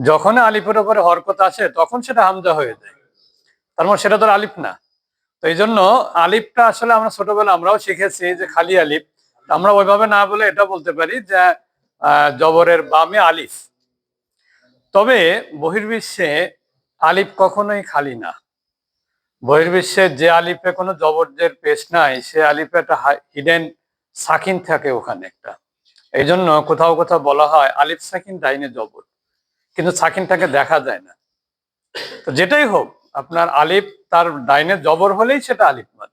যখন আলিফের উপরে হরকত আসে তখন সেটা হামজা হয়ে যায়, তার মানে সেটা তো আলিফ না। তো এই জন্য আলিফটা আসলে আমরা ছোটবেলা আমরাও শিখেছি যে খালি আলিফ, আমরা ওইভাবে না বলে এটা বলতে পারি যে জবরের বামে আলিফ। তবে বহির্বিশ্বে আলিফ কখনোই খালি না। বহির্বিশ্বে যে আলিফে কোনো জবরদের পেশ নাই, সে আলিফে একটা হিডেন সাকিন থাকে ওখানে একটা। এই জন্য কোথাও কোথাও বলা হয় আলিফ সাকিন ডাইনে জবর, কিন্তু সাকিনটাকে দেখা যায় না। তো যেটাই হোক, আপনার আলিফ তার ডাইনে জবর হলেই সেটা আলিফ মাদ,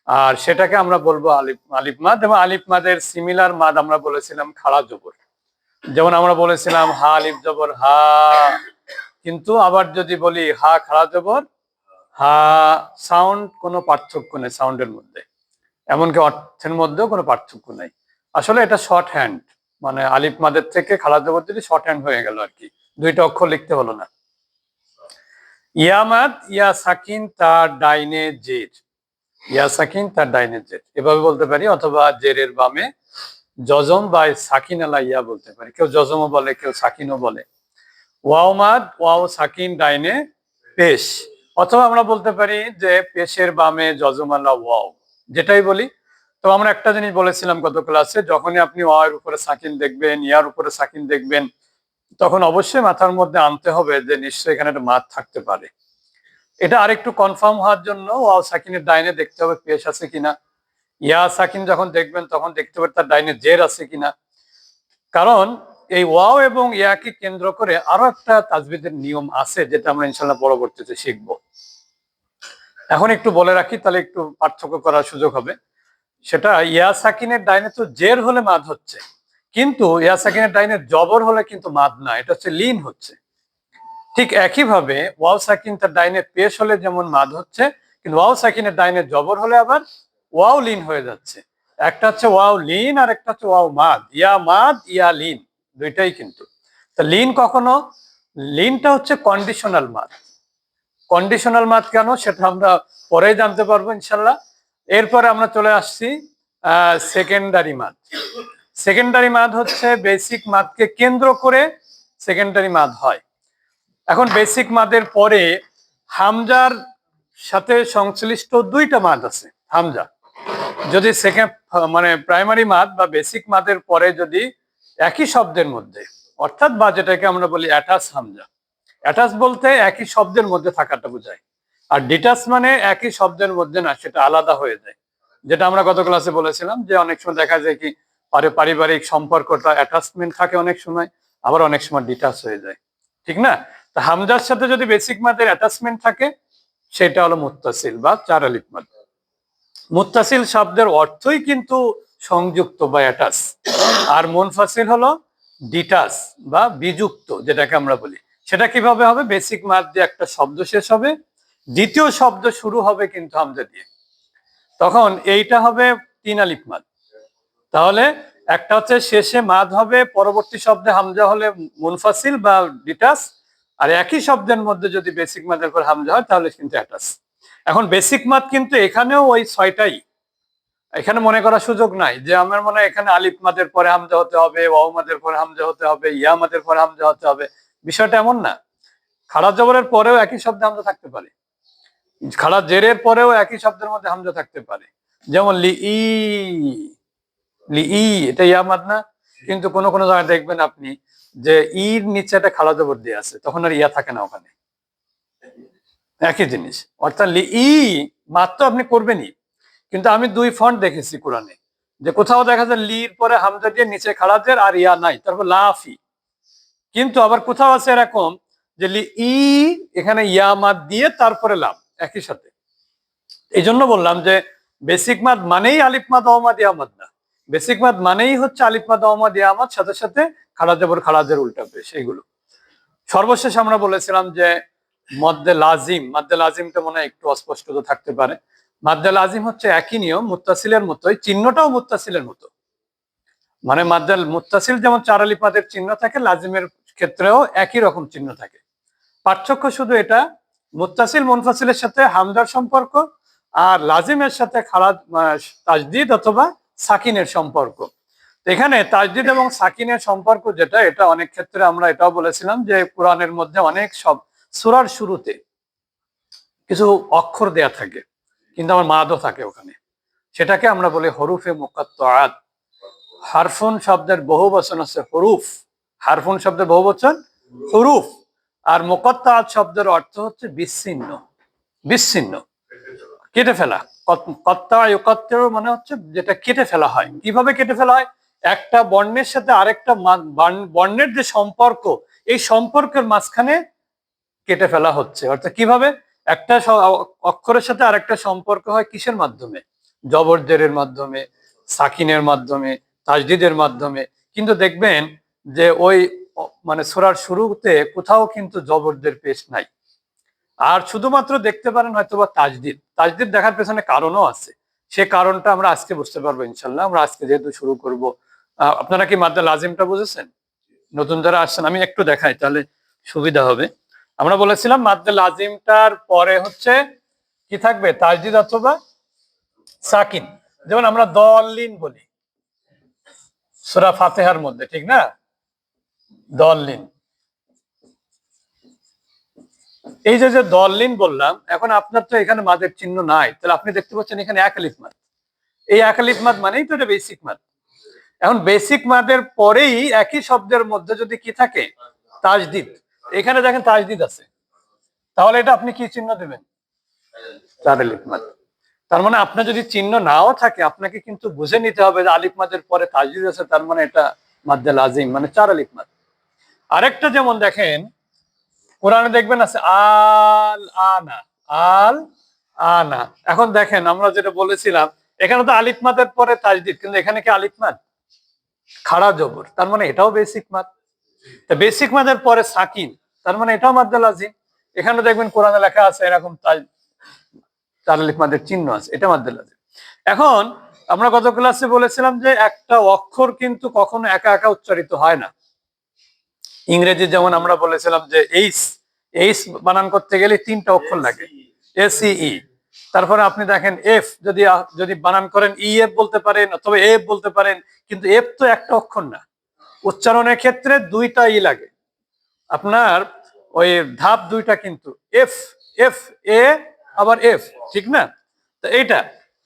আর সেটাকে আমরা বলবো আলিফ আলিফ মাদ। এবং আলিফ মাদের সিমিলার মাদ আমরা বলেছিলাম খাড়া জবর, যেমন আমরা বলেছিলাম হা আলিফ জবর হা। কিন্তু আবার যদি বলি হা খাড়া জবর হা, সাউন্ড কোনো পার্থক্য নেই সাউন্ডের মধ্যে, এমনকি অর্থের মধ্যেও কোনো পার্থক্য নেই। আসলে এটা শর্ট হ্যান্ড, মানে আলিফ মাদের থেকে খাড়া জবর দিলে শর্ট হ্যান্ড হয়ে গেল আর কি, দুইটা অক্ষর লিখতে হলো না। ইয়ামাদ ইয়া সাকিন তার ডাইনে জের, ইয়া সাকিন তার ডাইনে জের এভাবে বলতে পারি, অথবা জেরের বামে জজম বা সাকিন আলা ইয়া বলতে পারি, কেউ জজমও বলে কেউ সাকিনও বলে। ওয়াও মাদ ওয়াও সাকিন ডাইনে পেশ, অথবা আমরা বলতে পারি যে পেশের বামে জজম আলা ওয়াও, যেটাই বলি। তো আমরা একটা জিনিস বলেছিলাম গত ক্লাসে, যখনই আপনি ওয়ার উপরে সাকিন দেখবেন, ইয়ার উপরে সাকিন দেখবেন, তখন অবশ্যই মাথার মধ্যে আনতে হবে যে নিশ্চয়ই এখানে একটা মাদ থাকতে পারে। এটা আরেকটু কনফার্ম হওয়ার জন্য ওয়াও সাকিনের ডাইনে দেখতে হবে পেশ আছে কিনা। ইয়া সাকিন যখন দেখবেন তখন দেখতে হবে তার ডাইনে জের আছে কিনা। কারণ এই ওয়াও এবং ইয়াকে কেন্দ্র করে আরো একটা তাজবিদের নিয়ম আছে, যেটা আমরা ইনশাল্লাহ পরবর্তীতে শিখব। এখন একটু বলে রাখি, তাহলে একটু পার্থক্য করার সুযোগ হবে। সেটা ইয়া সাকিনের ডাইনে তো জের হলে মাদ হচ্ছে, কিন্তু ইয়া সাকিনের ডাইনে জবর হলে কিন্তু মাদ না, এটা হচ্ছে লিন হচ্ছে। ঠিক একইভাবে ওয়াও সাকিন তার ডাইনে পেশ হলে যেমন মাদ হচ্ছে, কিন্তু ওয়াও সাকিনের ডাইনে জবর হলে আবার ওয়াও লিন হয়ে যাচ্ছে। একটা হচ্ছে ওয়াও লিন আর একটা হচ্ছে ওয়াও মাদ, ইয়া মাদ ইয়া লিন দুইটাই। কিন্তু তা লিন কখনো, লিনটা হচ্ছে কন্ডিশনাল মাদ। কন্ডিশনাল মাদ কেন সেটা আমরা পরেই জানতে পারবো ইনশাল্লাহ। এরপরে আমরা চলে আসছি সেকেন্ডারি মাদ। সেকেন্ডারি মাদ হচ্ছে বেসিক মাদকে কেন্দ্র করে সেকেন্ডারি মাদ হয়। এখন বেসিক মাদের পরে হামজার সাথে সংশ্লিষ্ট দুইটা মাদ আছে। হামজা যদি সেকেন্ড মানে প্রাইমারি মাদ বা বেসিক মাদের পরে যদি একই শব্দের মধ্যে, অর্থাৎ বা যেটাকে আমরা বলি অ্যাটাচ হামজা। অ্যাটাচ বলতে একই শব্দের মধ্যে থাকাটা বোঝায়, আর ডিটাচ মানে একই শব্দের মধ্যে না, সেটা আলাদা হয়ে যায়। যেটা আমরা গত ক্লাসে বলেছিলাম যে অনেক সময় দেখা যায় কি পারিবারিক সম্পর্কটা অ্যাটাচমেন্ট থাকে অনেক সময়, আবার অনেক সময় ডিটাচ হয়ে যায়, ঠিক না? তা হামজার সাথে যদি বেসিক মাদের অ্যাটাচমেন্ট থাকে সেটা হলো মুত্তাসিল বা চার আলিফ মাদ। মুত্তাসিল শব্দের অর্থই কিন্তু সংযুক্ত বা অ্যাটাচ, আর মুনফাসিল হলো ডিটাচ বা বিযুক্ত যেটাকে আমরা বলি। সেটা কিভাবে হবে? বেসিক মাদ দিয়ে একটা শব্দ শেষ হবে, দ্বিতীয় শব্দ শুরু হবে কিন্তু হামজা দিয়ে, তখন এইটা হবে তিন আলিফ মাদ। তাহলে একটা হচ্ছে শেষে মাদ হবে, পরবর্তী শব্দে হামজা হলে মুনফাসিল বা ডিটাচ, আর একই শব্দের মধ্যে যদি বেসিক মাদের পর হামজা হয় তাহলে কিন্তু অ্যাটাচ। এখন বেসিক মাদ কিন্তু এখানেও ওই ছয়টাই, এখানে মনে করার সুযোগ নাই যে আমার মনে হয় এখানে আলিফ মাদের পরে হামজা হতে হবে, ওয়াও মাদের পরে হামজা হতে হবে, ইয়া মাদের পরে হামজা হতে হবে। বিষয়টা এমন না। খাড়া জবরের পরেও একই শব্দে হামজা থাকতে পারে, খাড়া জেরের পরেও একই শব্দের মধ্যে হামজা থাকতে পারে। যেমন লি ই, লি ই এটা ইয়া মাদ না, কিন্তু কোন কোন জায়গায় দেখবেন আপনি যে ইর নিচে একটা খাড়া জবর দিয়ে আছে, তখন আর ইয়া থাকে না ওখানে। একই জিনিস, অর্থাৎ লি ই মাদ তো আপনি করবেনই, কিন্তু আমি দুই ফন্ট দেখেছি কোরআনে, যে কোথাও দেখা যায় লির পরে হামজা দিয়ে নিচে খাড়াজের আর ইয়া নাই, তারপর লাফি। কিন্তু আবার কোথাও আছে এরকম যে লি ই এখানে ইয়া মাদ দিয়ে তারপরে লাম একই সাথে। এই জন্য বললাম যে বেসিক মাদ মানেই আলিফ মাদ অমাদ ইয়ামাদ না, বেসিক মাদ মানেই হচ্ছে আলিফ মাদ অমাদ ইয়ামাদ, সাথে সাথে খাড়া জবর খাড়াজের উল্টা পেশ এইগুলো। সর্বশেষ আমরা বলেছিলাম যে মদ্দে লাজিম, মাদ্দে লাজিমটা মনে হয় একটু অস্পষ্টতা থাকতে পারে। মাদ্দে লাজিম হচ্ছে একই নিয়ম, মুত্তাসিলের মতোই, চিহ্নটাও মুত্তাসিলের মতো। মানে মাদ্দাল মুত্তাসিল যেমন চার আলিফ মাদের চিহ্ন থাকে, লাজিমের ক্ষেত্রেও একই রকম চিহ্ন থাকে। পার্থক্য শুধু এটা, মুত্তাসিল মুনফাসিলের সাথে হামজার সম্পর্ক, আর লাজিমের সাথে খাড়া তাজদিদ অথবা সাকিনের সম্পর্ক। তো এখানে তাজদিদ এবং সাকিনের সম্পর্ক যেটা, এটা অনেক ক্ষেত্রে আমরা এটাও বলেছিলাম যে কোরআনের মধ্যে অনেক সব সূরার শুরুতে কিছু অক্ষর দেয়া থাকে, কিন্তু আমার মাদও থাকে ওখানে, সেটাকে আমরা বলি হরুফে মুকাত্তাআত। হারফুন শব্দের বহুবচন হচ্ছে হরুফ, হারফুন শব্দের বহুবচন হরুফ, আর মুকাত্তাআত শব্দের অর্থ হচ্ছে বিচ্ছিন্ন, বিচ্ছিন্ন, কেটে ফেলা। কত্তা ইউকাত্তিরু মানে হচ্ছে যেটা কেটে ফেলা হয়। কিভাবে কেটে ফেলা হয়? একটা বর্ণের সাথে আরেকটা বর্ণের যে সম্পর্ক, এই সম্পর্কের মাঝখানে কেটে ফেলা হচ্ছে। অর্থাৎ কিভাবে? একটা অক্ষরের সাথে আরেকটা সম্পর্ক হয় কিসের মাধ্যমে? জবর জেরের মাধ্যমে, সাকিনের মাধ্যমে, তাজদিদের মাধ্যমে। কিন্তু দেখবেন যে ওই মানে সূরার শুরুতে কোথাও কিন্তু জবর জের পেশ নাই। আর শুধুমাত্র দেখতে পারেন হয়তোবা তাজদিদ। তাজদিদ দেখার পেছনে কারণও আছে, সে কারণটা আমরা আজকে বুঝতে পারবো ইনশাল্লাহ। আমরা আজকে যেহেতু শুরু করব, আপনারা কি মাদ্দা লাজিমটা বুঝেছেন? নতুন যারা আসছেন আমি একটু দেখাই, তাহলে সুবিধা হবে। আমরা বলেছিলাম মাদ্দা লাজিমটার পরে হচ্ছে কি থাকবে? তাজদিদ অথবা সাকিন। যেমন আমরা দলিন বলি সূরা ফাতিহার মধ্যে, ঠিক না? দলিন, এই যে যে দলিন বললাম, এখন আপনার তো এখানে মাদের চিহ্ন নাই, তাহলে আপনি দেখতে পাচ্ছেন এখানে এক আলিফ মাদ। এই এক আলিফ মাদ মানেই তো এটা বেসিক মাদ। এখন বেসিক মাদের পরেই একই শব্দের মধ্যে যদি কি থাকে? তাজদিদ। এখানে দেখেন তাজদিদ আছে, তাহলে এটা আপনি কি চিহ্ন দেবেন? চার আলিফ মাদ। তার মানে আপনার যদি চিহ্ন নাও থাকে, আপনাকে কিন্তু বুঝে নিতে হবে যে আলিফ মাদের পরে তাজদিদ আছে, তার মানে এটা মাদ্দে লাজিম, মানে চার আলিফ মাদ। আরেকটা যেমন দেখেন কোরআনে দেখবেন আছে আল আনা, আল আনা। এখন দেখেন আমরা যেটা বলেছিলাম, এখানে তো আলিফ মাদের পরে তাজদিদ, কিন্তু এখানে কি আলিফ মাদ? খাড়া জবর, তার মানে এটাও বেসিক মাদ। তা বেসিক মাদের পরে সাকিন, তার মানে এটাও মাদ্দে লাজিম। এখানে দেখবেন কোরআনে লেখা আছে এরকম চার আলিফ মাদের চিহ্ন আছে, এটা মাদ্দে লাজিম। এখন আমরা গত ক্লাসে বলেছিলাম যে একটা অক্ষর কিন্তু কখনো একা একা উচ্চারিত হয় না। ইংরেজি যেমন আমরা বলেছিলাম যে এইচ, এইচ বানান করতে গেলে তিনটা অক্ষর লাগে, এসিই। তারপরে আপনি দেখেন এফ, যদি যদি বানান করেন ই এফ বলতে পারেন অথবা এফ বলতে পারেন, কিন্তু এফ তো একটা অক্ষর না, উচ্চারণের ক্ষেত্রে দুইটা ই লাগে আপনার, ওই ধাপ দুইটা, কিন্তু এফ, এফ, এ আবার এফ, ঠিক না? তো এইটা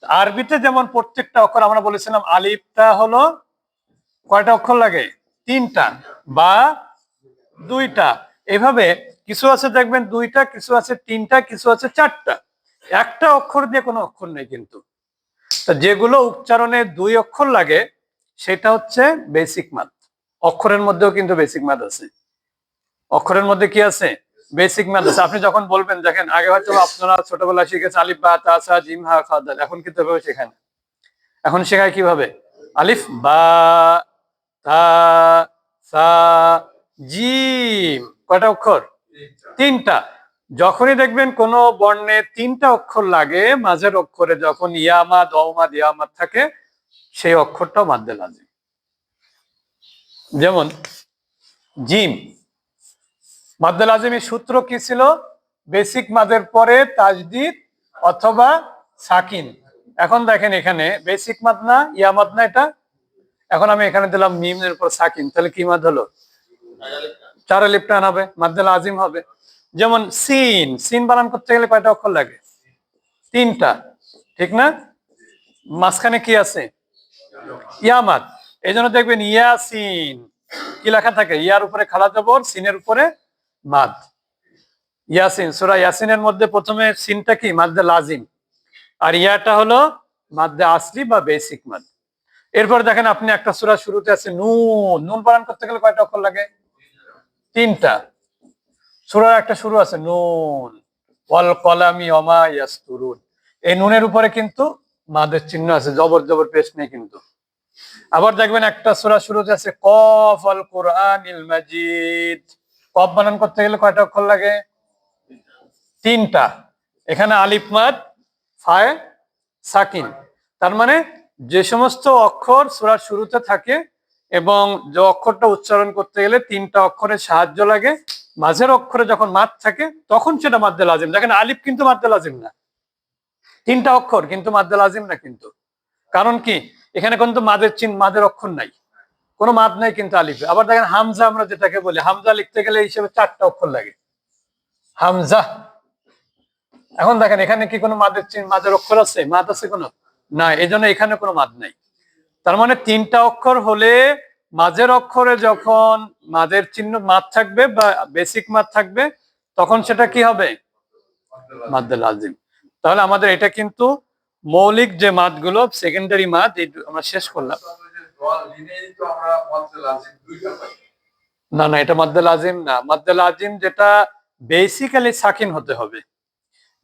আরবিতে যেমন প্রত্যেকটা অক্ষর আমরা বলেছিলাম আলিফটা হলো কয়টা অক্ষর লাগে? তিনটা বা দুইটা। এভাবে কিছু আছে দেখবেন দুইটা, কিছু আছে তিনটা, কিছু আছে চারটা। একটা অক্ষর দিয়ে কোনো অক্ষর নেই কিন্তু। তো যেগুলো উচ্চারণে দুই অক্ষর লাগে সেটা হচ্ছে বেসিক মাদ। অক্ষরের মধ্যেও কিন্তু বেসিক মাদ আছে, অক্ষরের মধ্যে কি আছে? বেসিক মাদ আছে। আপনি যখন বলবেন, দেখেন আগে হয়তো আপনারা ছোটবেলায় শিখেছেন আলিফ বা তা সা জিম হা খা দাল, এখন কিন্তু এভাবে শেখায় না। এখন শেখায় কিভাবে? আলিফ বা তা সা জিম, কয়টা অক্ষর? তিনটা। যখনই দেখবেন কোন বর্ণে তিনটা অক্ষর লাগে, মাঝের অক্ষরে যখন ইয়ামাদ অমাদ ইয়ামাদ থাকে, সেই অক্ষরটাও মাদ্দে লাজিম। যেমন জিম, মাদ্দে লাজিমের সূত্র কি ছিল? বেসিক মাদের পরে তাজদিদ অথবা সাকিন। এখন দেখেন এখানে বেসিক মাদ না, ইয়ামাদ না এটা। এখন আমি এখানে দিলাম মিমের উপর সাকিন, তাহলে কি মাদ হলো? চার আলিফ টান হবে, মাদ্দে লাজিম হবে। যেমন সিন, সিন বানান করতে গেলে কয়টা অক্ষর লাগে? তিনটা, ঠিক না? মাঝখানে কি আছে? ইয়ামাদ। এই জন্য দেখবেন ইয়াসিন কি লেখা থাকে? ইয়ার উপরে খাড়া জবর, সিনের উপরে মাদ। ইয়াসিন, সূরা ইয়াসিনের মধ্যে প্রথমে সিনটা কি? মাদ্দে লাজিম, আর ইয়াটা হলো মাদ্দে আসলি বা বেসিক মাদ। এরপর দেখেন আপনি একটা সূরা শুরুতে আছে নুন, নুন বানান করতে গেলে কয়টা অক্ষর লাগে? তিনটা। সূরার একটা শুরু আছে নুন, ওয়াল কলামি ওমা ইয়াসতুরুন। এই নুনের উপরে কিন্তু মাদের চিহ্ন আছে, জবর জবর পেশ নেই কিন্তু। আবার দেখবেন একটা সূরা শুরুতে আছে কফ আল কোরআনিল মাজিদ, কফ বানান করতে গেলে কয়টা অক্ষর লাগে? তিনটা। এখানে আলিফ মাদ ফায়ে সাকিন। তার মানে যে সমস্ত অক্ষর সূরার শুরুতে থাকে এবং যে অক্ষরটা উচ্চারণ করতে গেলে তিনটা অক্ষরের সাহায্য লাগে, মাঝের অক্ষরে যখন মাদ থাকে তখন সেটা মাদ্দে লাজিম। দেখেন আলিফ কিন্তু মাদ্দে লাজিম না, তিনটা অক্ষর কিন্তু মাদ্দে লাজিম না কিন্তু। কারণ কি? এখানে কিন্তু মাদের চিহ্ন, মাদের অক্ষর নাই। কোনো মাদ নাই কিন্তু আলিফে। আবার দেখেন হামজা, আমরা যেটাকে বলি হামজা লিখতে গেলে এই হিসেবে 4টা অক্ষর লাগে, হামজা। এখন দেখেন এখানে কি কোনো মাদের অক্ষর আছে? মাদ আছে কোনো? না, এই জন্য এখানে কোনো মাদ নাই। তার মানে 3টা অক্ষর হলে মাঝের অক্ষরে যখন মাদের চিহ্ন মাদ থাকবে বা বেসিক মাদ থাকবে, তখন সেটা কি হবে? মাদ্দে লাজিম। তাহলে আমাদের এটা কিন্তু মৌলিক যে মাদগুলো, সেকেন্ডারি মাদ, আমরা শেষ করলাম। না না, এটা মাদ্দে লাজিম না। মাদ্দে লাজিম যেটা বেসিক্যালি সাকিন হতে হবে,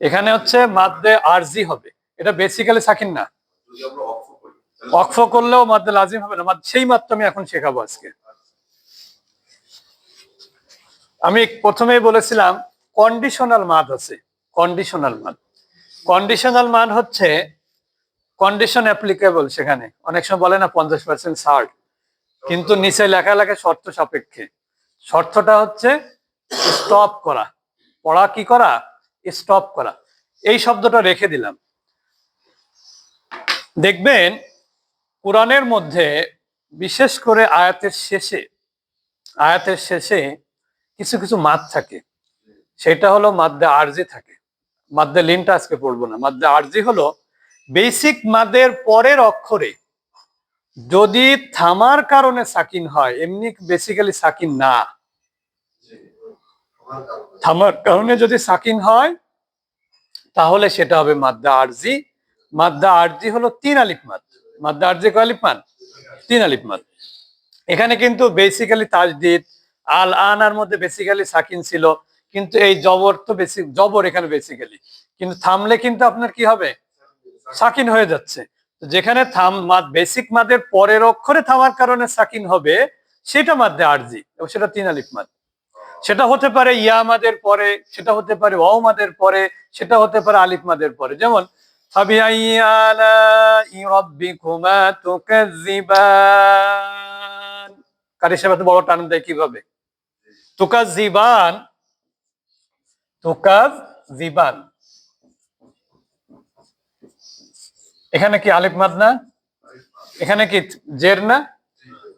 এখানে হচ্ছে মাদ্দে আরজি হবে। এটা বেসিক্যালি সাকিন না। ওয়াকফ করলেও মাদ্দে লাজিম হবে না। সেই মাত্র আমি এখন শেখাবো আজকে। আমি প্রথমেই বলেছিলাম কন্ডিশনাল মাদ আছে। কন্ডিশনাল মাদ, কন্ডিশনাল মাদ হচ্ছে কন্ডিশন অ্যাপ্লিকেবল। সেখানে অনেক সময় বলে না 50% ছাড়, কিন্তু নিচে লেখা লেখা শর্ত সাপেক্ষে। শর্তটা হচ্ছে স্টপ করা, পড়া কি করা, স্টপ করা। এই শব্দটা রেখে দিলাম। দেখবেন কোরআনের মধ্যে বিশেষ করে আয়াতের শেষে কিছু কিছু মাদ থাকে, সেটা হলো মাদ্দে আরজি থাকে। মাদ্দে লিনটা আজকে পড়বো না। মাদ্দে আরজি হলো বেসিক মাদের পরের অক্ষরে যদি থামার কারণে সাকিন হয়, এমনি বেসিক্যালি সাকিন না, থামার কারণে যদি সাকিন হয় তাহলে সেটা হবে মাদ্দা আরজি। মাদ্দা আরজি হলো 3 আলিফ মাদ। মাদ্দা আরজি কয় আলিফ মাদ? 3 আলিফ মাদ। এখানে কিন্তু বেসিক্যালি তাজদিদ, আল আনার মধ্যে বেসিক্যালি সাকিন ছিল, কিন্তু এই জবর তো বেসিক জবর এখানে বেসিক্যালি, কিন্তু থামলে কিন্তু আপনার কি হবে? সাকিন হয়ে যাচ্ছে। যেখানে বেসিক মাদের পরের অক্ষরে থামার কারণে সাকিন হবে, সেটা মাদ্দে আরজি, এবং সেটা 3 আলিফ মাদ। সেটা হতে পারে ইয়া মাদের পরে, সেটা হতে পারে ওয়াও মাদের পরে, সেটা হতে পারে আলিফ মাদের পরে। যেমন ফাবিআইয়ি আলাই রাব্বিকুমা তুকাজ্জিবান, কারি সাহেব এত বড় টান দেয় কিভাবে? তুকাজ্জিবান, তুকাজ্জিবান, এখানে কি আলিফ মাদ না? এখানে কি জের না?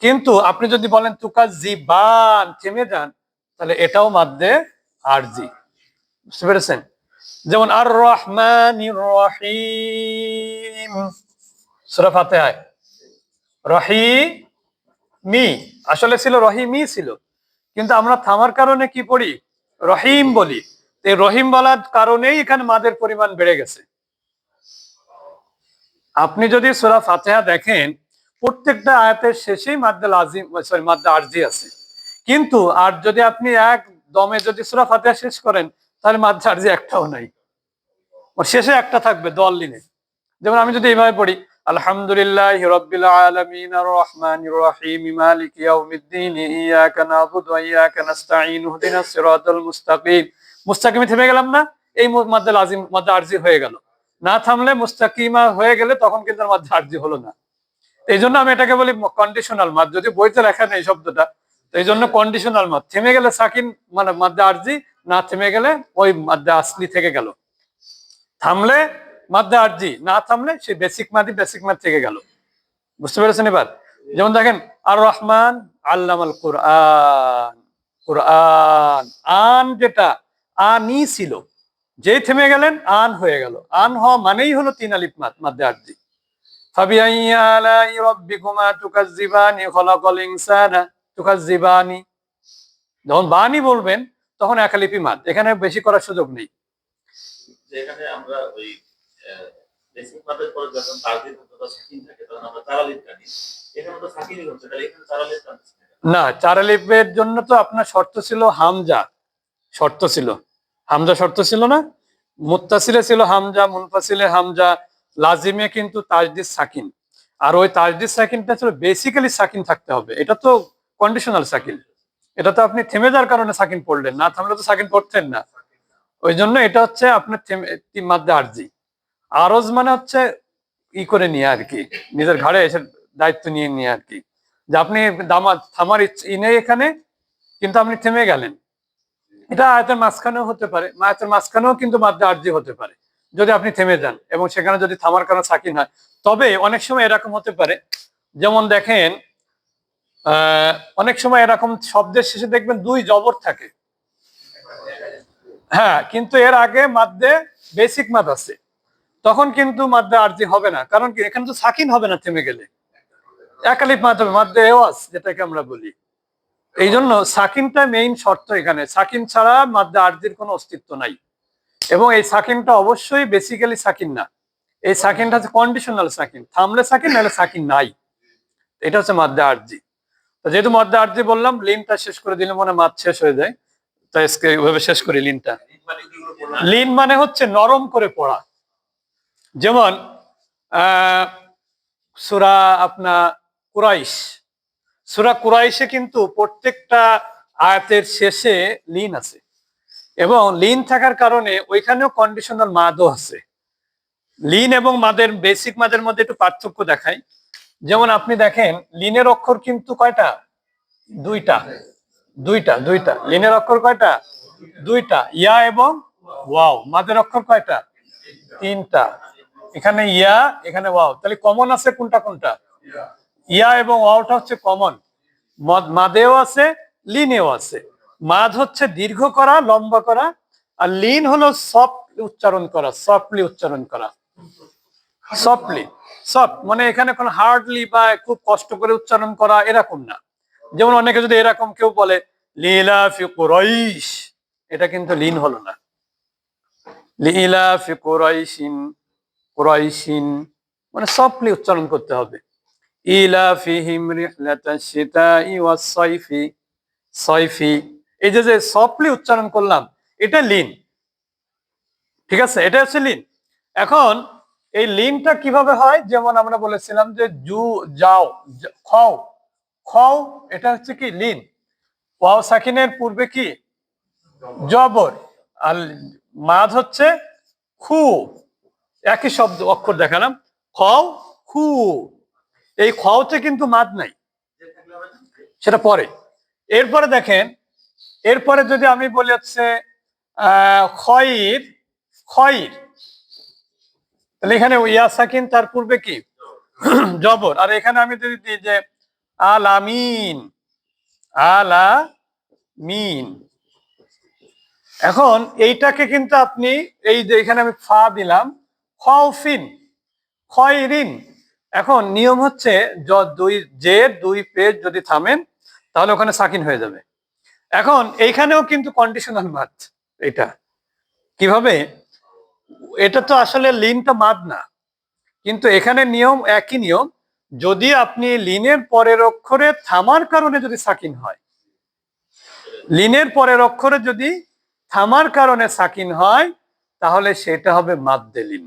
কিন্তু আপনি যদি বলেন তুকাজ্জিবান, থেমে যান, তাহলে এটাও মাদ্দে আরজি। বুঝতে পেরেছেন? যেমন আর রহমানির রহিম, সূরা ফাতিহায় রহিমি, আসলে ছিল রহিমি ছিল, কিন্তু আমরা থামার কারণে কি পড়ি? রহিম বলি। এই রহিম বলার কারণেই এখানে মাদের পরিমাণ বেড়ে গেছে। আপনি যদি সূরা ফাতিহা দেখেন, প্রত্যেকটা আয়াতের শেষেই মাদ্দে লাজিম, সরি মাদ্দে আরজি আছে। কিন্তু আর যদি আপনি এক দমে যদি সূরা ফাতিহা শেষ করেন, তাহলে মাদ্দে আরজি একটাও নাই, শেষে একটা থাকবে দল লিনে। যেমন আমি যদি এইভাবে পড়ি, আলহামদুলিল্লাহি রাব্বিল আলামিন আর রহমানির রহিম মালিকি ইয়াউমিদ্দিন ইয়াকা না'বুদু ওয়া ইয়াকা নাস্তাঈন ইহদিনাস সিরাতাল মুস্তাকিম। মুস্তাকিমে থেমে গেলাম না, এই মাদ্দে লাজিম, মাদ্দে আরজি হয়ে গেল। না থামলে মুস্তাকিমা হয়ে গেলে তখন কিন্তু মাদ্দে আরজি হলো না। এই জন্য আমি এটাকে বলি কন্ডিশনাল মাদ। যদি বইতে লেখা নেই শব্দটা, তো এই জন্য কন্ডিশনাল মাদ। থেমে গেলে সাকিন, মানে মাদ্দে আরজি, না থেমে গেলে ওই মাদ্দে আসলি থেকে গেল। থামলে মাদ্দে আরজি, না থামলে সেই বেসিক মাদ থেকে গেল। বুঝতে পেরেছেন এবার? যেমন দেখেন আর রহমান আল্লামাল কুরআন, কুরআন, আন যেটা আনি ছিল, যেই থেমে গেলেন আন হয়ে গেল। আন হওয়া মানেই হলো 3 আলিফ মাদ, মাদ্দে আরজি। ফাবিআইয়ি আলাই রাব্বিকুমা তুকাজ্জিবানি খলাকাল ইনসানা তুকাজ্জিবানি, যখন বানি বলবেন তখন 1 আলিফি মাদ, এখানে বেশি করার সুযোগ নেই। যেখানে আমরা ওই বেসিক মাদের পরে যখন তাজদিদ অথবা সাকিন থাকে তখন আমরা 4 আলিফ টানি, এখানে তো সাকিনই হচ্ছে, তাহলে এখানে 4 আলিফ টানতেছি না। 4 আলিফের জন্য তো আপনার শর্ত ছিল হামজা, শর্ত ছিল হামজা, শর্ত ছিল না? মুত্তাসিলে ছিল হামজা, মুনফাসিলে হামজা, লাজিমে কিন্তু তাজদিদ সাকিন। আর ওই তাজদিদ সাকিনটা ছিল বেসিক্যালি সাকিন থাকতে হবে। এটা তো কন্ডিশনাল সাকিন, এটা তো আপনি থেমে যাওয়ার কারণে সাকিন পড়লেন, না থামলে তো সাকিন পড়তেন না। ওই জন্য এটা হচ্ছে আপনার মাদ্দে আরজি। আরজ মানে হচ্ছে ই করে নিয়ে আর কি, নিজের ঘাড়ে এসে দায়িত্ব নিয়ে নিয়ে আর কি, যে আপনি থামার ই নেই এখানে, কিন্তু আপনি থেমে গেলেন। এটা আয়াতের মাঝখানেও হতে পারে, আয়াতের মাঝখানেও কিন্তু মাদ্দে আরজি হতে পারে যদি আপনি থেমে যান এবং সেখানে যদি থামার কারণে সাকিন হয়। তবে অনেক সময় এরকম হতে পারে, যেমন দেখেন অনেক সময় এরকম শব্দের শেষে দেখবেন দুই জবর থাকে, হ্যাঁ, কিন্তু এর আগে মাদ্দে বেসিক মাদ আছে, তখন কিন্তু মাদ্দে আরজি হবে না, কারণ কি এখানে তো সাকিন হবে না, থেমে গেলে একালিফ মাদ হবে, মাদ্দে এওয়াজ যেটাকে আমরা বলি। এই জন্য সাকিনটা মেইন শর্ত, এখানে সাকিন ছাড়া মাদ্দে আরজির কোনো অস্তিত্ব নাই। এবং এই সাকিনটা অবশ্যই বেসিক্যালি সাকিন না, এই সাকিনটা হচ্ছে কন্ডিশনাল সাকিন, থামলে সাকিন, নাহলে সাকিন নাই। এটা হচ্ছে মাদ্দে আরজি। তো যেহেতু মাদ্দে আরজি বললাম, লিনটা শেষ করে দিলে মনে মাদ শেষ হয়ে যায়, তাই আজকে ওইভাবে শেষ করি লিনটা। লিন মানে হচ্ছে নরম করে পড়া। যেমন সূরা আপনার কুরাইশ, সূরা কুরাইশে কিন্তু প্রত্যেকটা আয়াতের শেষে লিন আছে, এবং লিন থাকার কারণে ওইখানেও কন্ডিশনাল মাদও আছে। লিন এবং মাদের, বেসিক মাদের মধ্যে একটু পার্থক্য দেখাই। যেমন আপনি দেখেন লিনের অক্ষর কিন্তু কয়টা? দুইটা। দুইটা দুইটা লিনের অক্ষর কয়টা? দুইটা, ইয়া এবং ওয়াও। মাদের অক্ষর কয়টা? তিনটা। এখানে ইয়া, এখানে ওয়াও, তাহলে কমন আছে কোনটা কোনটা? ইয়া এবং ওয়াওটা হচ্ছে কমন। মাদেও আছে, লিনেও আছে। মাদ হচ্ছে দীর্ঘ করা, লম্বা করা, আর লিন হলো সফট উচ্চারণ করা, সফটলি উচ্চারণ করা। সফটলি, সফট মানে এখানে কোনো হার্ডলি বা খুব কষ্ট করে উচ্চারণ করা এরকম না। যেমন অনেকে যদি এরকম কেউ বলে লিলাফি কুরাইশ, এটা কিন্তু লিন হলো না। লিলাফি কুরাইশিন, কুরাইশিন মানে সফটলি উচ্চারণ করতে হবে। ইলাফিহিম রিহলাতাশ শিতাই ওয়াস সাইফি, সাইফি, এই যে সফটলি উচ্চারণ করলাম, এটা লিন। ঠিক আছে, এটা হচ্ছে লিন। এখন এই লিনটা কিভাবে হয়? যেমন আমরা বলেছিলাম যে জু, যাও, খাও, খাও, এটা হচ্ছে কি লিন। ওয়াও সাকিনের পূর্বে কি? জবর। আর মাদ হচ্ছে খু, একই শব্দ অক্ষর দেখালাম, খাও, খু। এই খাওতে কিন্তু মাদ নাই, সেটা পরে। এরপরে দেখেন, এরপরে যদি আমি বলি হচ্ছে খয়ির, খয়ির, তাহলে এখানে ইয়া সাকিন, তার পূর্বে কি? জবর। আর এখানে আমি যদি দিই যে আলামিন, আলামিন, এখন এইটাকে কিন্তু আপনি, এই যে এখানে আমি ফা দিলাম, খাউফিন, খয়রিন। এখন নিয়ম হচ্ছে দুই জের দুই পেজ যদি থামেন, তাহলে ওখানে সাকিন হয়ে যাবে। এখন এইখানেও কিন্তু কন্ডিশনাল মাদ। এটা কিভাবে? এটা তো আসলে লিনটা মাদ না, কিন্তু এখানে নিয়ম একই নিয়ম। যদি আপনি লিনের পরের অক্ষরে থামার কারণে যদি সাকিন হয়, লিনের পরের অক্ষরে যদি থামার কারণে সাকিন হয়, তাহলে সেটা হবে মাদ্দে লিন,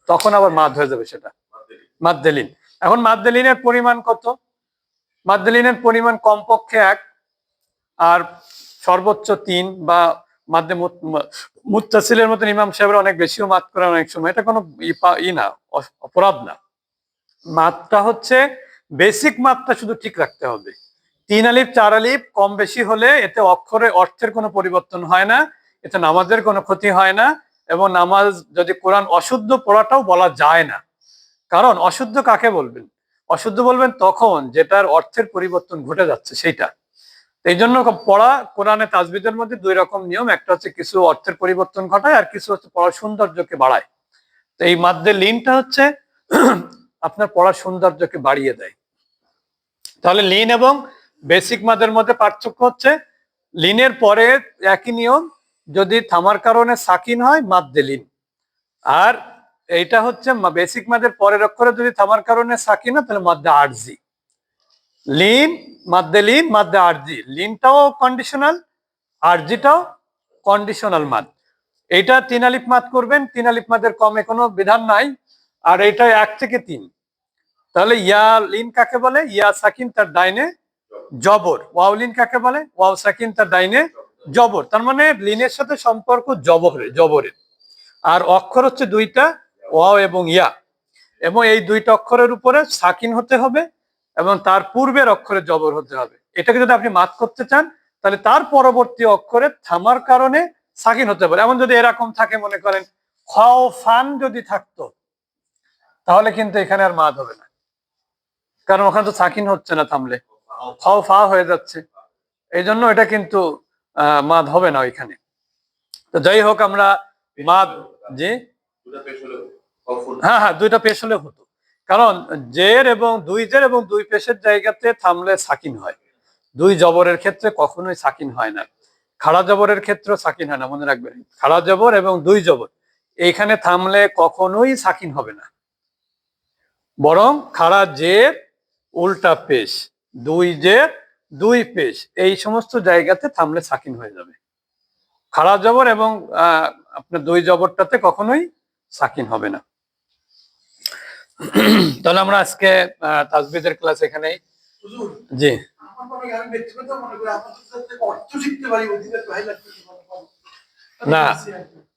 তখন আবার মাদ হয়ে যাবে সেটা মাদ্দে লিন। এখন মাদ্দে লিনের পরিমাণ কত? মাদ্দে লিনের পরিমাণ কমপক্ষে 1 আর সর্বোচ্চ 3, বা মাদ্দে মুত্তাসিলের মতন ইমাম সাহেবরা অনেক বেশিও মাদ করেন অনেক সময়, এটা কোনো না, অপরাধ না। মাদটা হচ্ছে বেসিক মাদটা শুধু ঠিক রাখতে হবে। 3 আলিফ 4 আলিফ কম বেশি হলে এতে অক্ষরে অর্থের কোনো পরিবর্তন হয় না, এতে নামাজের কোনো ক্ষতি হয় না, এবং নামাজ যদি কোরআন অশুদ্ধ পড়াটাও বলা যায় না। কারণ অশুদ্ধ কাকে বলবেন? অশুদ্ধ বলবেন তখন যেটার অর্থের পরিবর্তন ঘটে যাচ্ছে সেইটা। এই জন্য পড়া কোরআনে তাজবিদের মধ্যে 2 রকম নিয়ম, একটা হচ্ছে কিছু অর্থের পরিবর্তন ঘটায়, আর কিছু হচ্ছে পড়ার সৌন্দর্যকে বাড়ায়। তো এই মাদ্দে লিনটা হচ্ছে আপনার পড়ার সৌন্দর্যকে বাড়িয়ে দেয়। তাহলে লিন এবং বেসিক মাদের মধ্যে পার্থক্য হচ্ছে, লিনের পরে একই নিয়ম, যদি থামার কারণে সাকিন হয় মাদ্দে লিন, আর এইটা হচ্ছে বেসিক মাদের পরের অক্ষরে যদি থামার কারণে সাকিন হয় তাহলে মাদ্দে আরজি। লিন, মাদ্দে লিন, মাদ্দে আরজি। লিনটাও কন্ডিশনাল, আরজিটাও কন্ডিশনাল মাদ। এইটা 3 আলিফ মাদ করবেন, 3 আলিফ মাদের কমে কোনো বিধান নাই, আর এটা 1 থেকে 3। তাহলে ইয়া লিন কাকে বলে? ইয়া সাকিন তার ডাইনে জবর। ওয়াও লিন কাকে বলে? ওয়াও সাকিন তার ডাইনে জবর। তার মানে লিনের সাথে সম্পর্ক জবরের। আর অক্ষর হচ্ছে 2টা, ওয়াও এবং ইয়া, এবং এই 2টা অক্ষরের উপরে সাকিন হতে হবে এবং তার পূর্বের অক্ষরে জবর হতে হবে। এটাকে যদি আপনি মাদ করতে চান, তাহলে তার পরবর্তী অক্ষরে থামার কারণে সাকিন হতে পারে। এমন যদি এরকম থাকে, মনে করেন খাওফান যদি থাকতো, তাহলে কিন্তু এখানে আর মাদ হবে না, কারণ ওখানে তো সাকিন হচ্ছে না থামলে। ফাও ফা হয়ে যাচ্ছে, এই জন্য এটা কিন্তু মাদ হবে না ওইখানে। তো যাই হোক আমরা মাদ, জি হ্যাঁ হ্যাঁ, দুইটা পেশ হলে হতো, কারণ জের এবং দুই জের এবং দুই পেশের জায়গাতে থামলে সাকিন হয়। দুই জবরের ক্ষেত্রে কখনোই সাকিন হয় না, খাড়া জবরের ক্ষেত্রে সাকিন হয় না, মনে রাখবেন। খাড়া জবর এবং দুই জবর এইখানে থামলে কখনোই সাকিন হবে না, বরং খাড়া জের উল্টা পেশ, দুই জের দুই পেশ, এই সমস্ত জায়গাতে থামলে সাকিন হয়ে যাবে। খাড়া জবর এবং আপনার দুই জবরটাতে কখনোই সাকিন হবে না। তাহলে আমরা আজকে তাজবিদের ক্লাস এখানেই, জি না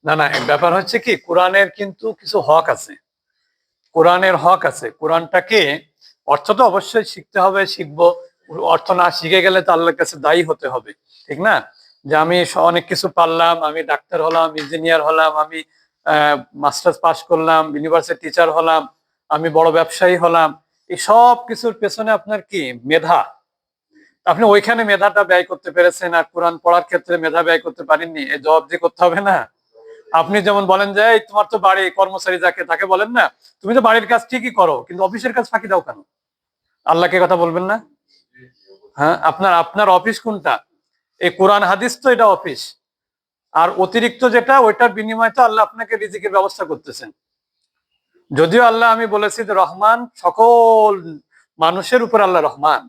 না না, ব্যাপার হচ্ছে কি, কোরআনের কিন্তু কিছু হক আছে, কোরআনের হক আছে। কোরআনটাকে অর্থ তো অবশ্যই শিখতে হবে, শিখবো। অর্থ না শিখে গেলে তো আল্লাহর কাছে দায়ী হতে হবে, ঠিক না? যে আমি অনেক কিছু পারলাম, আমি ডাক্তার হলাম, ইঞ্জিনিয়ার হলাম, আমি মাস্টার্স পাস করলাম, ইউনিভার্সিটি টিচার হলাম, আমি বড় ব্যবসায়ী হলাম, এই সব কিছুর পেছনে আপনার কি মেধা, আপনি ওইখানে মেধাটা ব্যয় করতে পেরেছেন, আর কোরআন পড়ার ক্ষেত্রে মেধা ব্যয় করতে পারেননি, এই জবাব দিয়ে করতে হবে না। আপনি যেমন বলেন যে এই তোমার তো বাড়ি, কর্মচারী যাকে তাকে বলেন না, তুমি তো বাড়ির কাজ ঠিকই করো কিন্তু অফিসের কাজ ফাঁকি দাও কেন? আল্লাহকে কথা বলবেন না? হ্যাঁ, আপনার আপনার অফিস কোনটা? এই কোরআন হাদিস তো এটা অফিস, আর অতিরিক্ত যেটা ওইটার বিনিময়ে তো আল্লাহ আপনাকে রিজিকের ব্যবস্থা করতেছেন। যদিও আল্লাহ, আমি বলেছি যে রহমান, সকল মানুষের উপর আল্লাহ রহমান,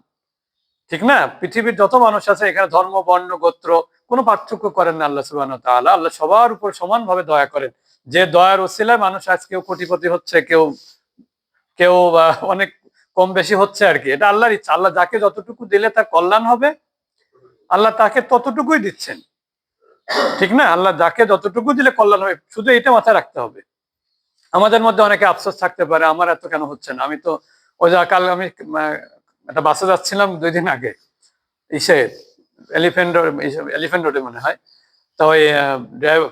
ঠিক না? পৃথিবীর যত মানুষ আছে এখানে ধর্ম বর্ণ গোত্র কোনো পার্থক্য করেন না আল্লাহ সুবহানাহু ওয়া তাআলা। আল্লাহ সবার উপর সমানভাবে দয়া করেন। যে দয়ার ওসিলায় মানুষ আজ কেউ কোটিপতি হচ্ছে, কেউ কেউ অনেক কম বেশি হচ্ছে আর কি, এটা আল্লাহর ইচ্ছা। আল্লাহ যাকে যতটুকু দিলে তার কল্যাণ হবে, আল্লাহ তাকে ততটুকুই দিচ্ছেন, ঠিক না? আল্লাহ যাকে যতটুকু দিলে কল্যাণ হবে, শুধু এটা মাথায় রাখতে হবে। আমাদের মধ্যে অনেকে আফসোস থাকতে পারে, আমার এত কেন হচ্ছে না। আমি তো ওই যে কাল আমি একটা বাসে যাচ্ছিলাম 2 দিন আগে, ইসে এলিফেন্ট রোডে মনে হয়, তো ওই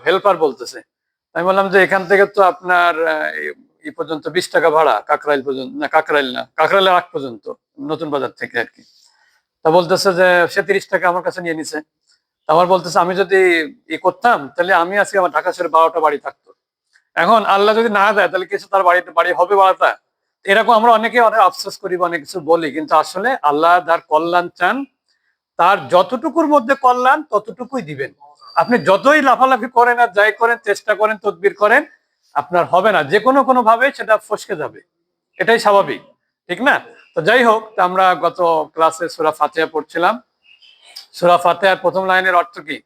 হেল্পার বলতেছে, আমি বললাম যে এখান থেকে তো আপনার এই পর্যন্ত 20 টাকা ভাড়া, কাকরাইল পর্যন্ত, না কাকরাইল না, কাকরাইলের আগ পর্যন্ত, নতুন বাজার থেকে আর কি। তা বলতেছে যে সে 30 টাকা আমার কাছে নিয়ে নিছে। আমার বলতেছে আমি যদি করতাম তাহলে আমি আজকে আমার ঢাকা শহরে 12টা বাড়ি থাকতো। এখন আল্লাহ যদি না দেয় তাহলে কিছু তার বাড়িতে বাড়ি হবে বাড়াটা, এরকম আমরা অনেকে অনেক আফসোস করি বা অনেক কিছু বলি, কিন্তু আসলে আল্লাহ যার কল্যাণ চান তার যতটুকুর মধ্যে কল্যাণ ততটুকুই দিবেন। আপনি যতই লাফালাফি করেন আর যাই করেন, চেষ্টা করেন, তদবির করেন, আপনার হবে না, যে কোনো ভাবে সেটা ফসকে যাবে, এটাই স্বাভাবিক, ঠিক না? তো যাই হোক, আমরা গত ক্লাসে সূরা ফাতিহা পড়ছিলাম। সূরা ফাতিহার প্রথম লাইনের অর্থ কি?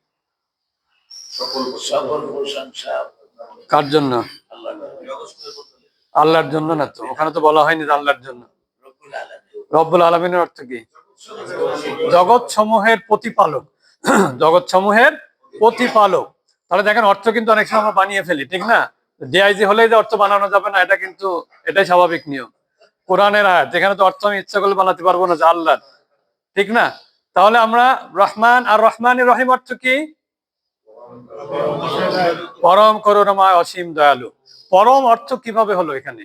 কার জন্য? আল্লাহর জন্য না তো, ওখানে তো বলা হয়নি আল্লাহর জন্য। রব্বুল আলামিনের অর্থ কি? জগৎ সমূহের প্রতিপালক। জগৎ সমূহের প্রতিপালক। তাহলে দেখেন অর্থ কিন্তু অনেক সময় আমরা বানিয়ে ফেলি, ঠিক না? ডিআইজি হলেই যে অর্থ বানানো যাবে না, এটা কিন্তু এটাই স্বাভাবিক নিয়ম। কোরআনের আয়াত, যেখানে তো অর্থ আমি ইচ্ছা করলে বানাতে পারবো না যে আল্লাহ, ঠিক না? তাহলে আমরা রহমান আর রহমানির রহিম অর্থ কি? পরম করুণাময়, অসীম দয়ালু। পরম অর্থ কিভাবে হলো এখানে?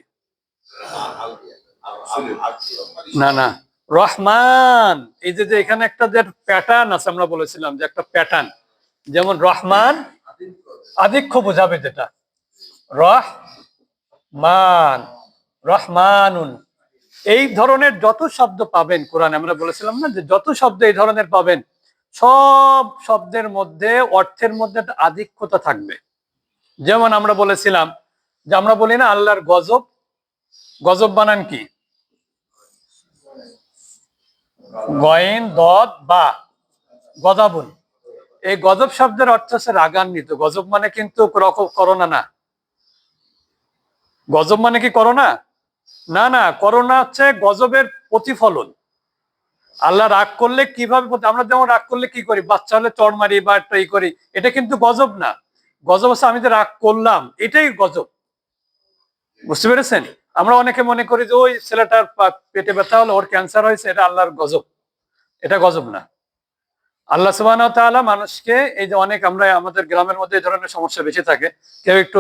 না না, রহমান, এই যে এখানে একটা যে প্যাটার্ন আছে, আমরা বলেছিলাম যে একটা প্যাটার্ন, যেমন রহমান আধিক্য বোঝাবে, যেটা রহমান, রহমানুন, এই ধরনের যত শব্দ পাবেন কোরআনে, আমরা বলেছিলাম না যে যত শব্দ এই ধরনের পাবেন, সব শব্দের মধ্যে অর্থের মধ্যে একটা আধিক্যতা থাকবে। যেমন আমরা বলেছিলাম যে আমরা বলি না আল্লাহর গজব, গজব বানান কি? গয়েন দদ বা গজাবুন। এই গজব শব্দের অর্থ হচ্ছে রাগান্বিত। গজব মানে কিন্তু করোনা না। গজব মানে কি করোনা? না না, করোনা হচ্ছে গজবের প্রতিফলন। আল্লাহ রাগ করলে কিভাবে, আমরা যেমন রাগ করলে কি করি, বাচ্চা হলে চড় মারি বা একটা করি, এটা কিন্তু গজব না। গজব হচ্ছে আমি যে রাগ করলাম, এটাই গজব। বুঝতে পেরেছেন? আমরা অনেকে মনে করি যে ওই ছেলেটার পেটে ব্যথা হলো, ওর ক্যান্সার হয়েছে, এটা আল্লাহর গজব। এটা গজব না। আল্লাহ সুবহানাহু ওয়া তাআলা মানুষকে, এই যে অনেক আমরা আমাদের গ্রামের মধ্যে এই ধরনের সমস্যা বেশি থাকে, কেউ একটু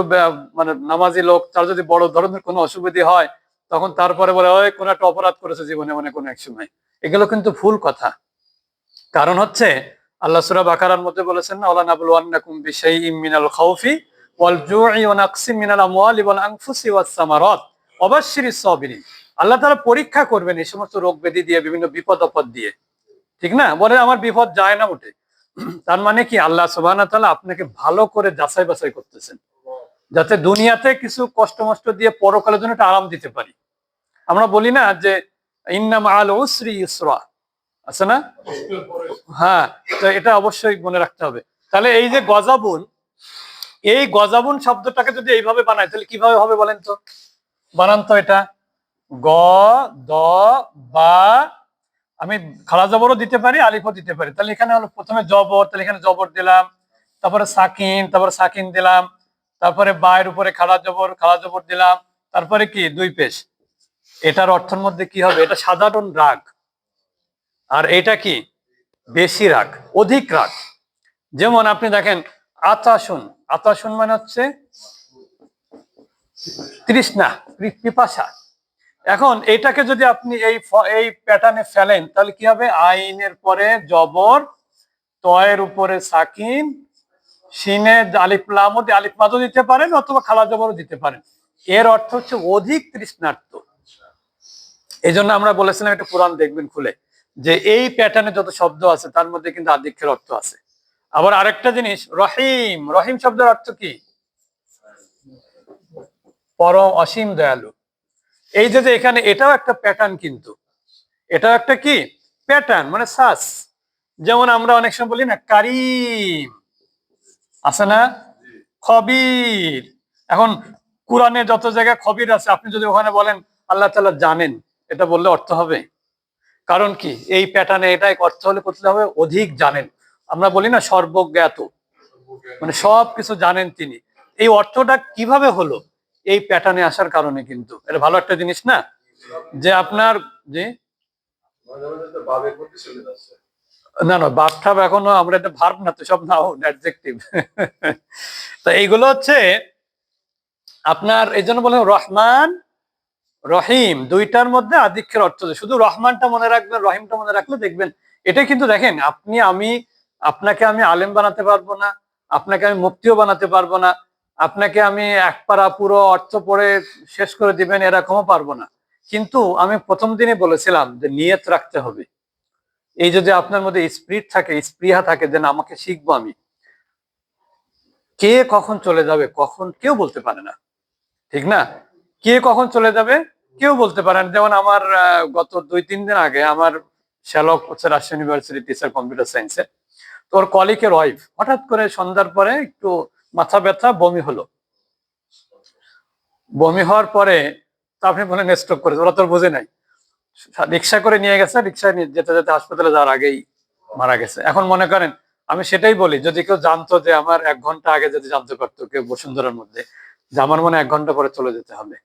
মানে নামাজি লোক, তার যদি বড় ধরনের কোনো অসুবিধা হয়, তখন তারপরে বলে ওই কোন একটা অপরাধ করেছে জীবনে, মানে কোনো এক সময়, এগুলো কিন্তু ভুল কথা। কারণ হচ্ছে আল্লাহ সূরা বাকারার মধ্যে বলেছেন না, ওয়ালা নাবলুওয়ান্নাকুম বিশাইইম মিনাল খাউফি ওয়াল জুই ওয়া নাকসিম মিনাল আমওয়ালি ওয়াল আনফুসি ওয়াস সামারাত ওয়াবাশশিরিস সাবিরিন। আল্লাহ তাআলা পরীক্ষা করবেন এই সমস্ত রোগ ব্যাধি দিয়ে, বিভিন্ন বিপদ আপদ দিয়ে। ঠিক না? বলে আমার বিপদ যায় না মোটে। তার মানে কি, আল্লাহ সুবহানাহু ওয়া তাআলা আপনাকে ভালো করে যাচাই বাছাই করতেছেন, যাতে দুনিয়াতে কিছু কষ্ট মষ্ট দিয়ে পরকালের জন্য একটা আরাম দিতে পারি। আমরা বলি না যে ইন্না মাআল উসরি ইউসরা, আছে না? হ্যাঁ, তো এটা অবশ্যই মনে রাখতে হবে। তাহলে এই যে গজাবুন, এই গজাবুন শব্দটাকে যদি এইভাবে বানাই তাহলে কিভাবে হবে বলেন তো? বানান তো এটা, গ দ বা, আমি খাড়া জবরও দিতে পারি, আলিফও দিতে পারি। তাহলে এখানে হলো প্রথমে জবর, তাহলে এখানে জবর দিলাম, তারপরে সাকিন, তারপরে সাকিন দিলাম, তারপরে বায়ের উপরে খাড়া জবর দিলাম, তারপরে কি দুই পেশ। এটার অর্থের মধ্যে কি হবে? এটা সাধারণ রাগ, আর এটা কি বেশি রাগ, অধিক রাগ। যেমন আপনি দেখেন আতাশুন, আতাশুন মানে হচ্ছে তৃষ্ণা, পিপাসা। এখন এটাকে যদি আপনি এই প্যাটার্নে ফেলেন তাহলে কি হবে? আইনের পরে জবর, তয়ের উপরে সাকিন, সিনে আলিফ লামও আলিফ মাদও দিতে পারেন অথবা খালা জবরও দিতে পারেন। এর অর্থ হচ্ছে অধিক তৃষ্ণার্ত। এই জন্য আমরা বলেছিলাম একটা কোরআন দেখবেন খুলে, যে এই প্যাটার্নে যত শব্দ আছে তার মধ্যে কিন্তু আধিক্যের অর্থ আছে। আবার আরেকটা জিনিস, রহিম, রহিম শব্দের অর্থ কি? পরম অসীম দয়ালু। এই যে এখানে এটাও একটা প্যাটার্ন, কিন্তু এটাও একটা কি প্যাটার্ন, মানে সাস। যেমন আমরা অনেক সময় বলি না কারিম, আছে না, খবির। এখন কোরআনে যত জায়গায় খবির আছে, আপনি যদি ওখানে বলেন আল্লাহ তাআলা জানেন, এটা বললে অর্থ হবে? কারণ কি, এই প্যাটার্নে এটাই অর্থ হলে করতে হবে অধিক জানেন। আমরা বলি না সর্বজ্ঞাত, মানে সব কিছু জানেন তিনি। এই অর্থটা কিভাবে হলো? এই প্যাটার্নে আসার কারণে। কিন্তু এটা ভালো একটা জিনিস না, যে আপনার যে না না বাথটাব এখনো আমরা, এটা ভার্ব না তো, সব নাও অ্যাডজেক্টিভ। তো এইগুলো হচ্ছে আপনার, এই জন্য বলে রহমান রহিম দুইটার মধ্যে আধিক্যের অর্থ। শুধু রহমানটা মনে রাখবেন, রহিমটা মনে রাখলে দেখবেন। এটা কিন্তু দেখেন, আপনাকে আমি আলেম বানাতে পারবো না, আপনাকে আমি মুফতিও বানাতে পারবো না, আপনাকে আমি এক পারা পুরো অর্থ পড়ে শেষ করে দিবেন এরকমও পারবো না। কিন্তু আমি প্রথম দিনে বলেছিলাম যে নিয়ত রাখতে হবে। এই যদি আপনার মধ্যে স্পিরিট থাকে, স্পৃহা থাকে, যে না আমাকে শিখবো আমি, কে কখন চলে যাবে কখন কেউ বলতে পারে না। ঠিক না? কে কখন চলে যাবে কেউ বলতে পারে না। যেমন আমার গত 2-3 দিন আগে আমার শ্যালক হচ্ছে রাজশাহী ইউনিভার্সিটি টিচার কম্পিউটার সায়েন্সে, তোর কলিগের ওয়াইফ হঠাৎ করে সন্ধ্যার পরে একটু মাথা ব্যথা, বমি হলো। বমি হওয়ার পরে তো আপনি বলেন স্ট্রোক করেছে, ওরা তোর বোঝে নাই, রিক্সা করে নিয়ে গেছে, রিক্সায় যেতে যেতে হাসপাতালে যাওয়ার আগেই মারা গেছে। এখন মনে করেন, আমি সেটাই বলি, যদি কেউ জানতো যে আমার 1 ঘন্টা আগে যদি জানতে পারতো কেউ বসুন্ধরার মধ্যে যে আমার মনে 1 ঘন্টা পরে চলে যেতে হবে,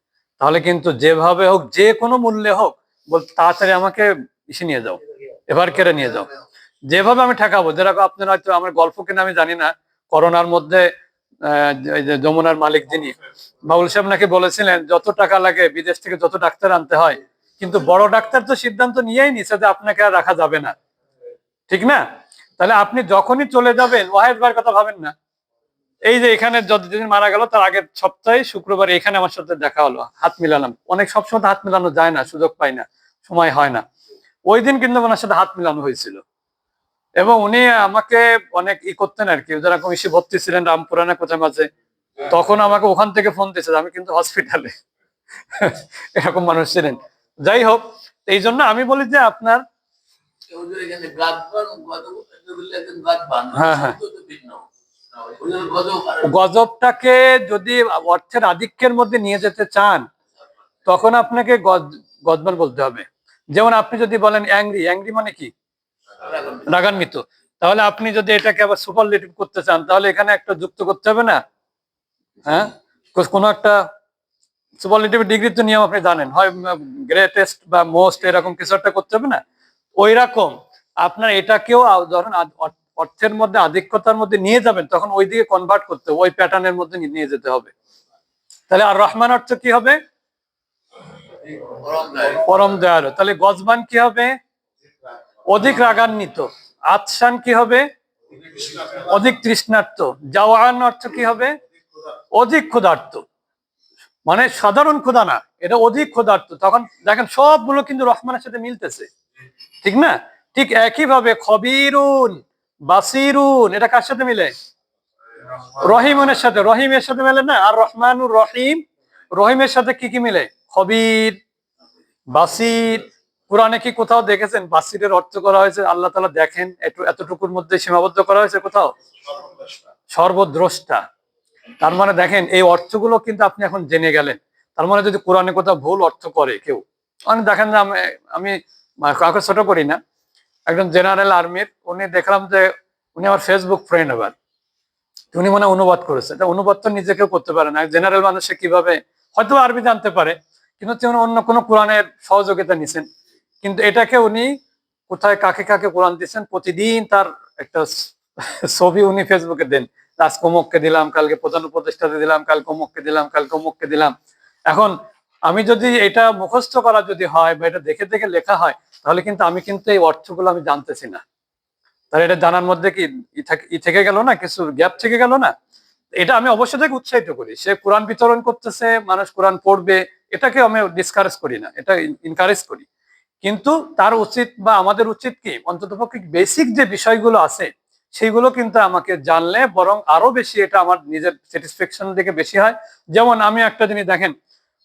তাহলে কিন্তু যেভাবে হোক, যে কোনো মূল্যে হোক, বলতে তাড়াতাড়ি আমাকে ইসে নিয়ে যাও, এবার কেড়ে নিয়ে যাও। যেভাবে আমি ঠেকাবো, যেরকম আপনার হয়তো আমার গল্প কিনা আমি জানি না, করোনার মধ্যে এই যে যমুনার মালিক যিনি বাউল সাহেব নাকি বলেছিলেন যত টাকা লাগে বিদেশ থেকে যত ডাক্তার আনতে হয়, কিন্তু বড় ডাক্তার তো সিদ্ধান্ত নিয়েই নিছে যে আপনাকে আর রাখা যাবে না। ঠিক না? তাহলে আপনি যখনই চলে যাবেন ওয়াহেদ ভাইয়ের কথা ভাবেন না। এই যে এখানে যতদিন মারা গেল তার আগের সপ্তাহে শুক্রবার এখানে আমার সাথে দেখা হলো, হাত মিলালাম। অনেক সবসময় হাত মিলানো যায় না, সুযোগ পাই না, সময় হয় না। ওই দিন কিন্তু ওনার সাথে হাত মিলানো হয়েছিল, এবং উনি আমাকে অনেক করতেন আর কি। যেরকম এসে ভর্তি ছিলেন রামপুরানা কোথায় মাঝে, তখন আমাকে ওখান থেকে ফোন দিয়েছে, আমি কিন্তু হসপিটালে। এরকম মানুষ ছিলেন। যাই হোক, এই জন্য আমি বলি যে আপনার হ্যাঁ হ্যাঁ, গজবটাকে যদি অর্থের আধিক্যের মধ্যে নিয়ে যেতে চান তখন আপনাকে গজবান বলতে হবে। যেমন আপনি যদি বলেন অ্যাংরি, অ্যাংরি মানে কি? রাগান্বিত। তাহলে আপনি যদি এটাকে আবার সুপারলেটিভ করতে চান তাহলে এখানে একটা যুক্ত করতে হবে না? হ্যাঁ, কোনো একটা সুপারলেটিভ ডিগ্রির তো নিয়ম আপনি জানেন, হয় গ্রেটেস্ট বা মোস্ট, এরকম কিছু একটা করতে হবে না? ওই রকম আপনার এটাকেও যখন অর্থের মধ্যে আধিক্যতার মধ্যে নিয়ে যাবেন তখন ওই দিকে কনভার্ট করতে হবে, ওই প্যাটার্নের মধ্যে নিয়ে যেতে হবে। তাহলে আর রহমান অর্থ কি হবে? পরম দয়ালু। তাহলে গজবান কি হবে? অধিক রাগান্বিত। আতশান কি হবে? অধিক তৃষ্ণার্ত। জাওয়ান অর্থ কি হবে? অধিক ক্ষুধার্ত। মানে সাধারণ ক্ষুধা না, এটা অধিক ক্ষুধার্ত। তখন দেখেন সবগুলো কিন্তু রহমানের সাথে মিলতেছে, ঠিক না? ঠিক একইভাবে খবিরুন, বাসিরুন, এটা কার সাথে মিলে? রহিমনের সাথে। রহিমের সাথে মিলে না? আর রহমানুর রহিম, রহিমের সাথে কি কি মিলে? খবির, বাসির। কোরআনে কি কোথাও দেখেছেন বাসিরের অর্থ করা হয়েছে আল্লাহ তাআলা দেখেন এতটুকুর মধ্যে সীমাবদ্ধ করা হয়েছে কোথাও? সর্বদ্রষ্টা। তার মানে দেখেন এই অর্থগুলো কিন্তু আপনি এখন জেনে গেলেন। তার মানে যদি কোরআনে কোথাও ভুল অর্থ করে কেউ, মানে দেখেন যে আমি কাউকে ছোট করি না, একজন জেনারেল আর্মির, উনি দেখলাম যে উনি আমার ফেসবুক ফ্রেন্ড। আবার উনি মনে হয় অনুবাদ করেছে। তা অনুবাদ তো নিজে কেউ করতে পারে না, জেনারেল মানুষে কিভাবে, হয়তো আরবি জানতে পারে, কিন্তু তিনি অন্য কোনো কোরআনের সহযোগিতা নিছেন। কিন্তু এটাকে উনি কোথায় কাকে কাকে কোরআন দিচ্ছেন, প্রতিদিন তার একটা ছবি উনি ফেসবুকে দেন। আজ অমুককে দিলাম, কালকে প্রধান উপদেষ্টাতে দিলাম, কালকে অমুককে দিলাম, কালকে অমুককে দিলাম। এখন আমি যদি এটা মুখস্থ করা যদি হয় বা এটা দেখে দেখে লেখা হয়, তাহলে কিন্তু আমি কিন্তু এই অর্থগুলো আমি জানতেছি না। তাহলে এটা জানার মধ্যে কি থেকে গেল না, কিছু গ্যাপ থেকে গেল না? এটা আমি অবশ্যই তাকে উৎসাহিত করি, সে কোরআন বিতরণ করতেছে, মানুষ কোরআন পড়বে, এটাকে আমি ডিসকারেজ করি না, এটা ইনকারেজ করি। কিন্তু তার উচিত বা আমাদের উচিত কি, অন্ততপক্ষে বেসিক যে বিষয়গুলো আছে সেইগুলো কিন্তু আমাকে জানলে বরং আরো বেশি এটা আমার নিজের স্যাটিসফ্যাকশন দিকে বেশি হয়। যেমন আমি একটা জিনিস দেখেন,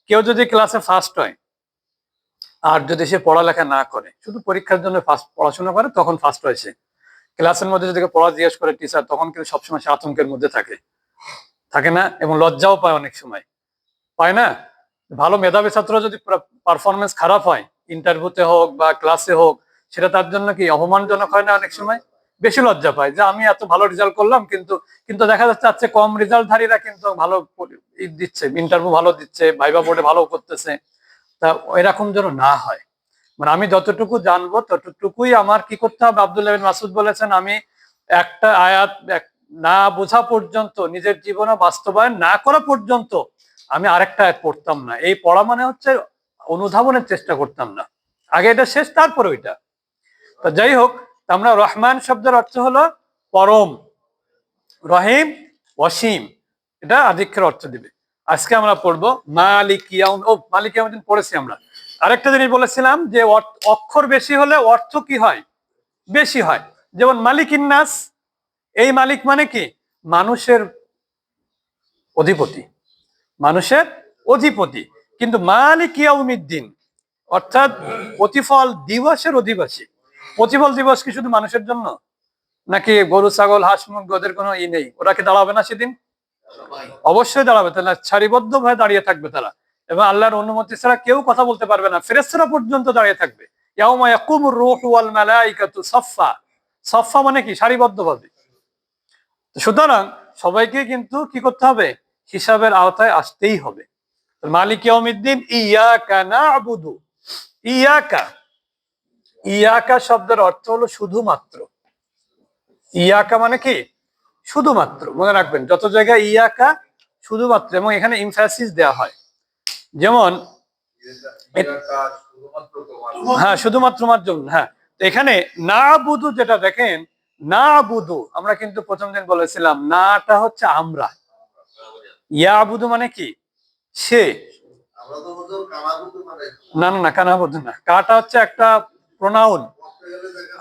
কেউ যদি ক্লাসে ফার্স্ট হয় আর যদি সে পড়ালেখা না করে, শুধু পরীক্ষার জন্য পড়াশোনা করে, তখন ফার্স্ট হয় সে। ক্লাসের মধ্যে যদি পড়া জিজ্ঞেস করে টিচার, তখন কিন্তু সবসময় সে আতঙ্কের মধ্যে থাকে, থাকে না? এবং লজ্জাও পায় অনেক সময়, পায় না? ভালো মেধাবী ছাত্র যদি পারফরমেন্স খারাপ হয়, ইন্টারভিউতে হোক বা ক্লাসে হোক, সেটা তার জন্য কি অপমানজনক হয় না? অনেক সময় বেশি লজ্জা পায় যে আমি এত ভালো রেজাল্ট করলাম, কিন্তু কিন্তু দেখা যাচ্ছে আজকে কম রেজাল্টধারীরা কিন্তু ভালো দিচ্ছে, ইন্টারভিউ ভালো দিচ্ছে, ভাইবা বোর্ডে ভালো করতেছে। তা এরকম যেন না হয়। মানে আমি যতটুকু জানবো ততটুকুই আমার কি করতে হবে। আব্দুল্লাহ বিন মাসউদ বলেছেন, আমি একটা আয়াত না বোঝা পর্যন্ত, নিজের জীবনে বাস্তবায়ন না করা পর্যন্ত আমি আরেকটা আয়াত পড়তাম না। এই পড়া মানে হচ্ছে অনুধাবনের চেষ্টা করতাম না, আগে এটা শেষ তারপরে ওইটা। তো যাই হোক, আমরা রহমান শব্দের অর্থ হলো পরম, রহিম, অসীম, এটা আধিক্যের অর্থ দিবে। আজকে আমরা পড়বো মালিক ইয়াউম। ও মালিক ইয়াউমিদ্দিন পড়েছি আমরা। আরেকটা জিনিস বলেছিলাম যে অক্ষর বেশি হলে অর্থ কি হয়? বেশি হয়। যেমন মালিক ইন্নাস, এই মালিক মানে কি? মানুষের অধিপতি, মানুষের অধিপতি। কিন্তু মালিক ইয়াউমিদ্দিন অর্থাৎ প্রতিফল দিবসের অধিবাসী। প্রতিফল দিবস কি শুধু মানুষের জন্য, নাকি গরু ছাগল হাঁস মুরগি ওদের কোনো নেই? ওরা কি দাঁড়াবে না সেদিন? অবশ্যই দাঁড়াবে। তাহলে সারিবদ্ধ ভাবে দাঁড়িয়ে থাকবে তারা, এবং আল্লাহর অনুমতি ছাড়া কেউ কথা বলতে পারবে না, ফেরেশতারা পর্যন্ত দাঁড়িয়ে থাকবে। ইয়াউমা ইয়াকুমুর রূহু ওয়াল মালাইকাতু সাফফা। সাফফা মানে কি? সারিবদ্ধ ভাবে। সুতরাং সবাইকে কিন্তু কি করতে হবে? হিসাবের আওতায় আসতেই হবে। মালিক ইয়াউমিদ্দিন ইয়াকা না'বুদু। ইয়াকা, ইয়াকা শব্দের অর্থ হলো শুধুমাত্র। ইয়াকা মানে কি? শুধুমাত্র। মনে রাখবেন, যত জায়গায় ইয়াকা শুধুমাত্র, এবং এখানে ইমফ্যাসিস দেওয়া হয়। যেমন হ্যাঁ, শুধুমাত্র তোমার জন্য। হ্যাঁ, তো এখানে না বুধু, যেটা দেখেন না বুধু, আমরা কিন্তু প্রথম দিন বলেছিলাম নাটা হচ্ছে আমরা, ইয়া বুধু মানে কি? সে। না না না, কানা বুধু না, কাটা হচ্ছে একটা প্রোনাউন।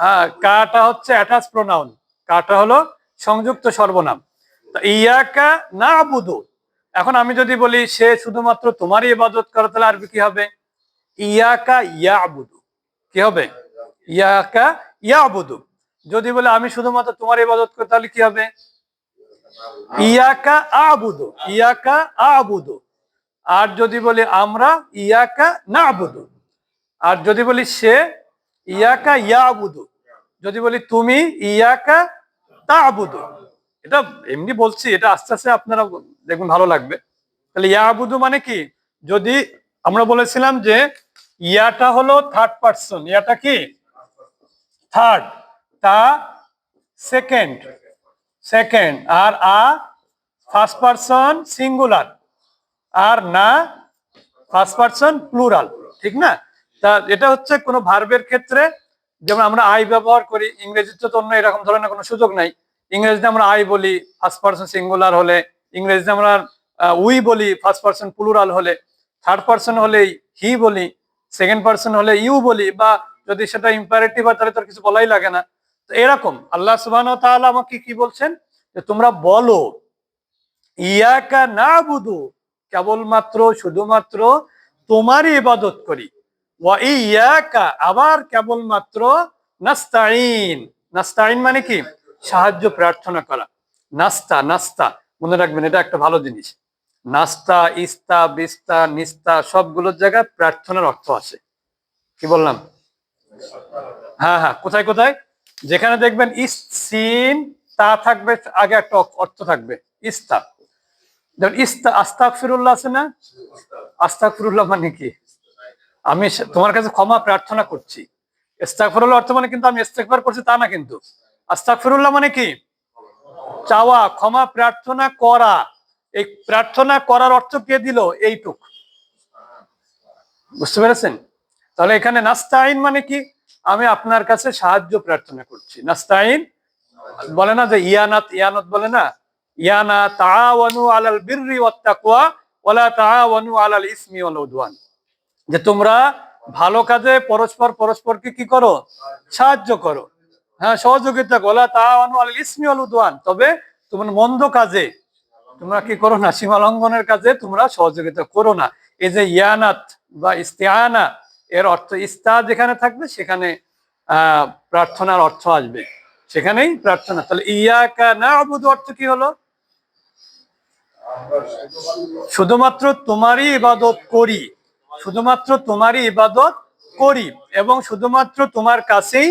হ্যাঁ, কাটা হচ্ছে অ্যাটাচ প্রোনাউন, কাটা হলো সংযুক্ত সর্বনাম। তো ইয়াকা না বুধু। এখন আমি যদি বলি সে শুধুমাত্র তোমারই ইবাদত করে, তাহলে আরবি কি হবে? ইয়াকা ইয়াবুদু। কি হবে? ইয়াকা ইয়াবুদু। যদি বলে আমি শুধুমাত্র তোমার ইবাদত করি, তাহলে কি হবে? ইয়াকা আবুদু, ইয়াকা আবুদু। আর যদি বলি আমরা, ইয়াকা নাবুদু। আর যদি বলি সে, ইয়াকা ইয়াবুদু। যদি বলি তুমি, ইয়াকা তাবুদু। এটা এমনি বলছি, এটা আস্তে আস্তে আপনারা দেখুন ভালো লাগবে। তাহলে ইয়াবুদু মানে কি? যদি আমরা বলেছিলাম যে ইয়াটা হলো থার্ড পারসন, ইয়াটা কি? থার্ড, তা সেকেন্ড, সেকেন্ড, আর ফার্স্ট পারসন সিঙ্গুলার, আর না ফার্স্ট পারসন প্লুরাল, ঠিক না? তা এটা হচ্ছে কোনো ভার্বের ক্ষেত্রে যেমন আমরা আই ব্যবহার করি, ইংরেজিতে তো অন্য এরকম ধরনের কোনো সুযোগ নাই। ইংরেজিতে আমরা আই বলি ফার্স্ট পার্সন সিঙ্গুলার হলে, ইংরেজিতে আমরা উই বলি ফার্স্ট পার্সন প্লুরাল হলে, থার্ড পার্সন হলে হি বলি, সেকেন্ড পার্সন হলে ইউ বলি, বা যদি সেটা ইম্পারেটিভ হয় তাহলে তার কিছু বলাই লাগে না। তো এরকম আল্লাহ সুবহানাহু ওয়া তাআলা আমাকে কি বলছেন, যে তোমরা বলো ইয়াকা নাবুদু, কেবলমাত্র শুধুমাত্র তোমারই ইবাদত করি, ওয়া ইয়াকা, আবার কেবলমাত্র নাস্তাইন। নাস্তাইন মানে কি? সাহায্য প্রার্থনা করা। নাস্তা, নাস্তা মনে রাখবেন, এটা একটা ভালো জিনিস। নাস্তা, ইস্তা, বিস্তা, নিস্তা সবগুলোর জায়গায় প্রার্থনার অর্থ আছে। কি বললাম? হ্যাঁ হ্যাঁ, কোথায় কোথায়? যেখানে দেখবেন সিন তা থাকবে আগে একটা অর্থ থাকবে, ইস্তা। যেমন ইস্তা, আস্তাগফিরুল্লাহ আছে না? আস্তাগফিরুল্লাহ মানে কি? আমি তোমার কাছে ক্ষমা প্রার্থনা করছি। ইস্তাগফিরুল্লাহ অর্থ মানে কিন্তু আমি ইস্তেগফার করছি তা না কিন্তু। আস্তাগফিরুল্লাহ মানে কি? চাওয়া, ক্ষমা প্রার্থনা করা। এই প্রার্থনা করার অর্থ কে দিল? এইটুক। বুঝতে পেরেছেন? তাহলে এখানে নাস্তাইন মানে কি? আমি আপনার কাছে সাহায্য প্রার্থনা করছি। নাস্তাইন বলে না যে ইয়ানাত, ইয়ানত বলে না, ইয়ানা তাআওয়ানু আলাল বিররি ওয়াত তাকওয়া ওয়ালা তাআওয়ানু আলাল ইসমি ওয়াল উদওয়ান, যে তোমরা ভালো কাজে পরস্পর পরস্পরকে কি করো? সাহায্য করো, হ্যাঁ সহযোগিতা করো। ওয়ালা তাআওয়ানু আলাল ইসমি ওয়াল উদওয়ান, তবে তোমরা মন্দ কাজে তোমরা কি করো না? সীমা লঙ্ঘনের কাজে তোমরা সহযোগিতা করো না। এই যে ইয়ানাত বা ইস্তিআনা, এর অর্থ ইস্তা যেখানে থাকবে সেখানে প্রার্থনার অর্থ আসবে, সেখানেই প্রার্থনা। তাহলে ইয়াকা না'বুদু অর্থ কি হলো? শুধুমাত্র তোমারই ইবাদত করি, শুধুমাত্র তোমারই ইবাদত করি, এবং শুধুমাত্র তোমার কাছেই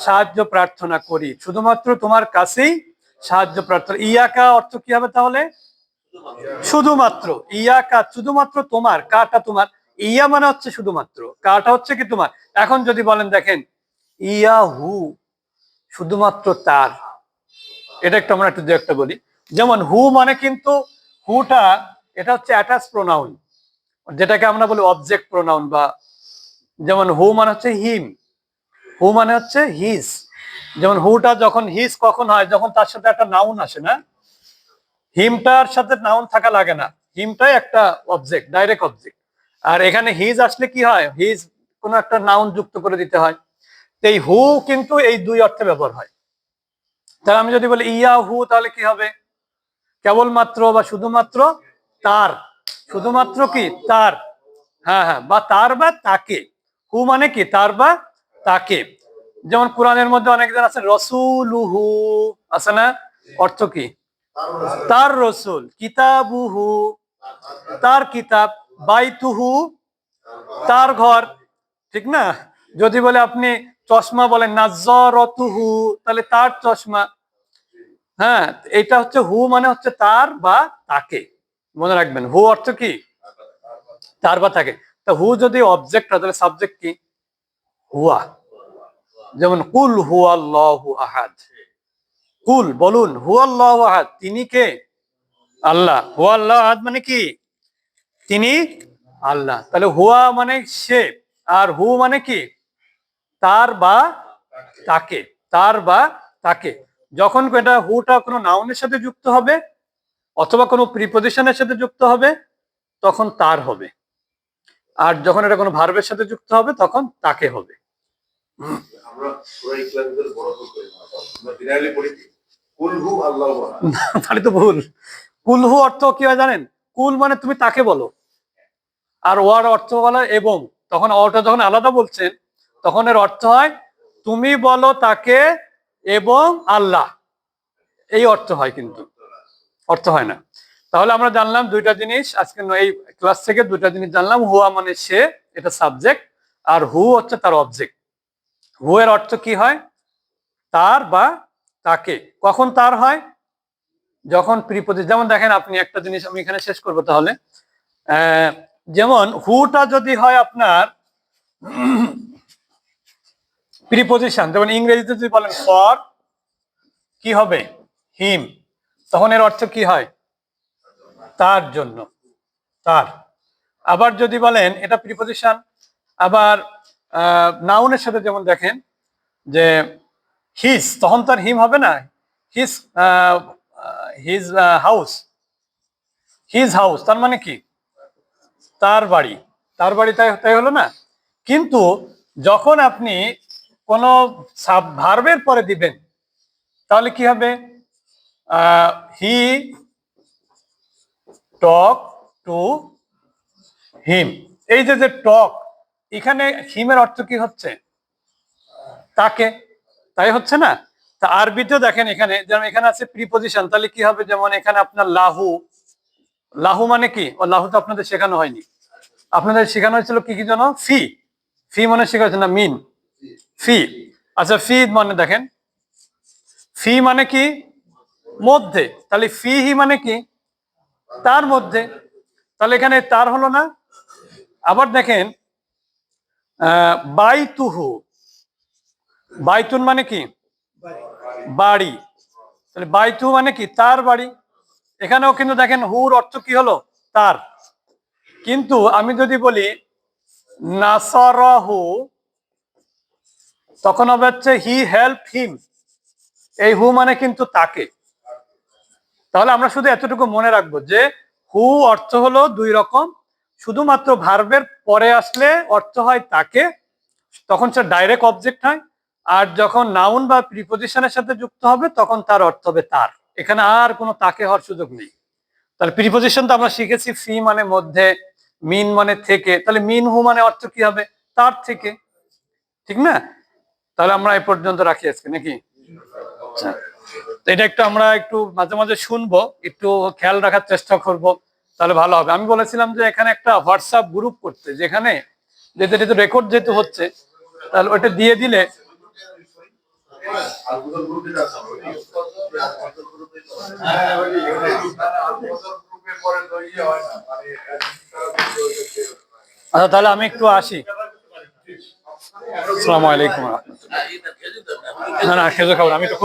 সাহায্য প্রার্থনা করি, শুধুমাত্র তোমার কাছেই সাহায্য প্রার্থনা। ইয়াকা অর্থ কি হবে তাহলে? শুধুমাত্র। ইয়াকা শুধুমাত্র তোমার, কাটা তোমার, ইয়া মানে হচ্ছে শুধুমাত্র, কাটা হচ্ছে কি তোমার। এখন যদি বলেন দেখেন ইয়াহু, শুধুমাত্র তার, এটা একটা আমরা একটু দু একটা বলি। যেমন হু মানে কিন্তু, হুটা এটা হচ্ছে অ্যাটাচ প্রোনাউন, যেটাকে আমরা বলি অবজেক্ট প্রোনাউন। বা যেমন হু মানে হচ্ছে হিম, হু মানে হচ্ছে হিজ। যেমন হুটা যখন হিজ কখন হয়? যখন তার সাথে একটা নাউন আসে না। হিমটার সাথে নাউন থাকা লাগে না, হিমটাই একটা অবজেক্ট, ডাইরেক্ট অবজেক্ট। আর এখানে হিজ আসলে কি হয়? হিজ কোনো একটা নাউন যুক্ত করে দিতে হয়। তো এই হু কিন্তু এই দুই অর্থে ব্যবহার হয়। তাহলে আমি যদি বলি ইয়া হু, তাহলে কি হবে? কেবলমাত্র বা শুধুমাত্র তার, শুধুমাত্র কি তার, হ্যাঁ হ্যাঁ, বা তার বা তাকে। হু মানে কি? তার বা তাকে। যেমন কোরআনের মধ্যে অনেকজন আছে রসুলুহু, আছে না? অর্থ কি? তার রসুল। কিতাবুহু, তার কিতাব। বাইতুহু, তার ঘর। ঠিক না? যদি বলে আপনি চশমা বলেন নাজ্জারাতুহু, তাহলে তার চশমা। হ্যাঁ, এটা হচ্ছে হু মানে হচ্ছে তার বা তাকে। মনে রাখবেন হু অর্থ কি? তার বা তাকে। তা হু যদি অবজেক্ট হয় তাহলে সাবজেক্ট কি? হুয়া। যেমন কুল হুয়াল্লাহু আহাদ, কুল বলুন হুয়াল্লাহু আহাদ, তিনি কে? আল্লাহ। হুয়াল্লাহু আহাদ মানে কি? তিনি আল্লাহ। তাহলে হুয়া মানে সে, আর হু মানে কি? তার বা তাকে, তার বা তাকে। যখন এটা হুটা কোনো নাউনের সাথে যুক্ত হবে অথবা কোনো প্রিপজিশনের সাথে যুক্ত হবে তখন তার হবে, আর যখন এটা কোনো ভার্বের সাথে যুক্ত হবে তখন তাকে হবে। আমরা পুরো ক্লাসের বড় ভুল করি না, আমরা জেনারেলি পড়ি কুলহু আল্লাহু আহাদ। তাহলে তো ভুল। কুলহু অর্থ কি হয় জানেন? কুল মানে তুমি তাকে বলো, আর ওয়ার অর্থ বলা এবং, তখন ওটা যখন আলাদা বলছেন তখন এর অর্থ হয় তুমি বলো তাকে এবং আল্লাহ, এই অর্থ হয়, কিন্তু অর্থ হয় না। তাহলে আমরা জানলাম দুইটা জিনিস আজকে এই ক্লাস থেকে, দুইটা জিনিস জানলাম। হুয়া মানে সে, এটা সাবজেক্ট, আর হু হচ্ছে তার অবজেক্ট। হু এর অর্থ কি হয়? তার বা তাকে। কখন তার হয়? যখন প্রিপোজিশন। যেমন দেখেন আপনি একটা জিনিস আমি এখানে শেষ করবো তাহলে। যেমন হুটা যদি হয় আপনার প্রিপোজিশন, যেমন ইংরেজিতে যদি বলেন ফর, কি হবে? হিম, তখন এর অর্থ কি হয়? তার জন্য, তার। আবার যদি বলেন এটা প্রিপোজিশন, আবার নাউনের সাথে যেমন দেখেন যে হিজ, তখন তার হিম হবে না, his, his house, his house তার মানে কি তার বাড়ি, তার বাড়ি, তাই তাই হলো না। কিন্তু যখন আপনি কোনো ভার্বের পরে দিবেন তাহলে কি হবে, হি টক টু হিম। এই যে যে টক, এখানে হিমের অর্থ কি হচ্ছে, তাকে, তাই হচ্ছে না। তা আরবিতেও দেখেন এখানে, যেমন এখানে আছে প্রিপোজিশন, তাহলে কি হবে, যেমন এখানে আপনার লাহু, লাহু মানে কি, ও লাহু তো আপনাদের শেখানো হয়নি, আপনাদের শেখানো হয়েছিল কি কি যেন, ফি, ফি মানে শেখা হয়েছে না, মিন, ফি। আচ্ছা ফি মানে দেখেন, ফি মানে কি মধ্যে, তাহলে ফি হি মানে কি তার মধ্যে, তাহলে এখানে তার হলো না। আবার দেখেন বাইতুহু, বাইতুন মানে কি বাড়ি, তাহলে বাইতুহু মানে কি তার বাড়ি, এখানেও কিন্তু দেখেন হুর অর্থ কি হলো তার। কিন্তু আমি যদি বলি নাসারাহু, তখন হবে হচ্ছে হি হেল্প হিম, এই হু মানে কিন্তু তাকে। তাহলে আমরা শুধু এতটুকু মনে রাখবো যে হু অর্থ হলো দুই রকম, শুধুমাত্র ভার্বের পরে আসলে অর্থ হয় তাকে, তখন সে ডাইরেক্ট অবজেক্ট হয়, আর যখন নাউন বা প্রিপোজিশনের সাথে যুক্ত হবে তখন তার অর্থ হবে তার, এখানে আর কোনো তাকে হওয়ার সুযোগ নেই। তাহলে প্রিপোজিশন তো আমরা শিখেছি ফি মানে মধ্যে, মিন মানে থেকে, তাহলে মিন হু মানে অর্থ কি হবে তার থেকে, ঠিক না। তাহলে আমরা এই পর্যন্ত রাখি আজকে নাকি। আচ্ছা, তো এটা একটু আমরা একটু মাঝে মাঝে শুনবো, একটু খেয়াল রাখার চেষ্টা করব, তাহলে ভালো হবে। আমি বলেছিলাম যে এখানে একটা হোয়াটসঅ্যাপ গ্রুপ করতে, যেখানে যেহেতু রেকর্ড যেহেতু হচ্ছে, তাহলে ওটা দিয়ে দিলে আচ্ছা তাহলে আমি একটু আসি। আসসালামু আলাইকুম ওয়া রাহমাতুল্লাহ। না না খেজুর খাবো না, আমি একটু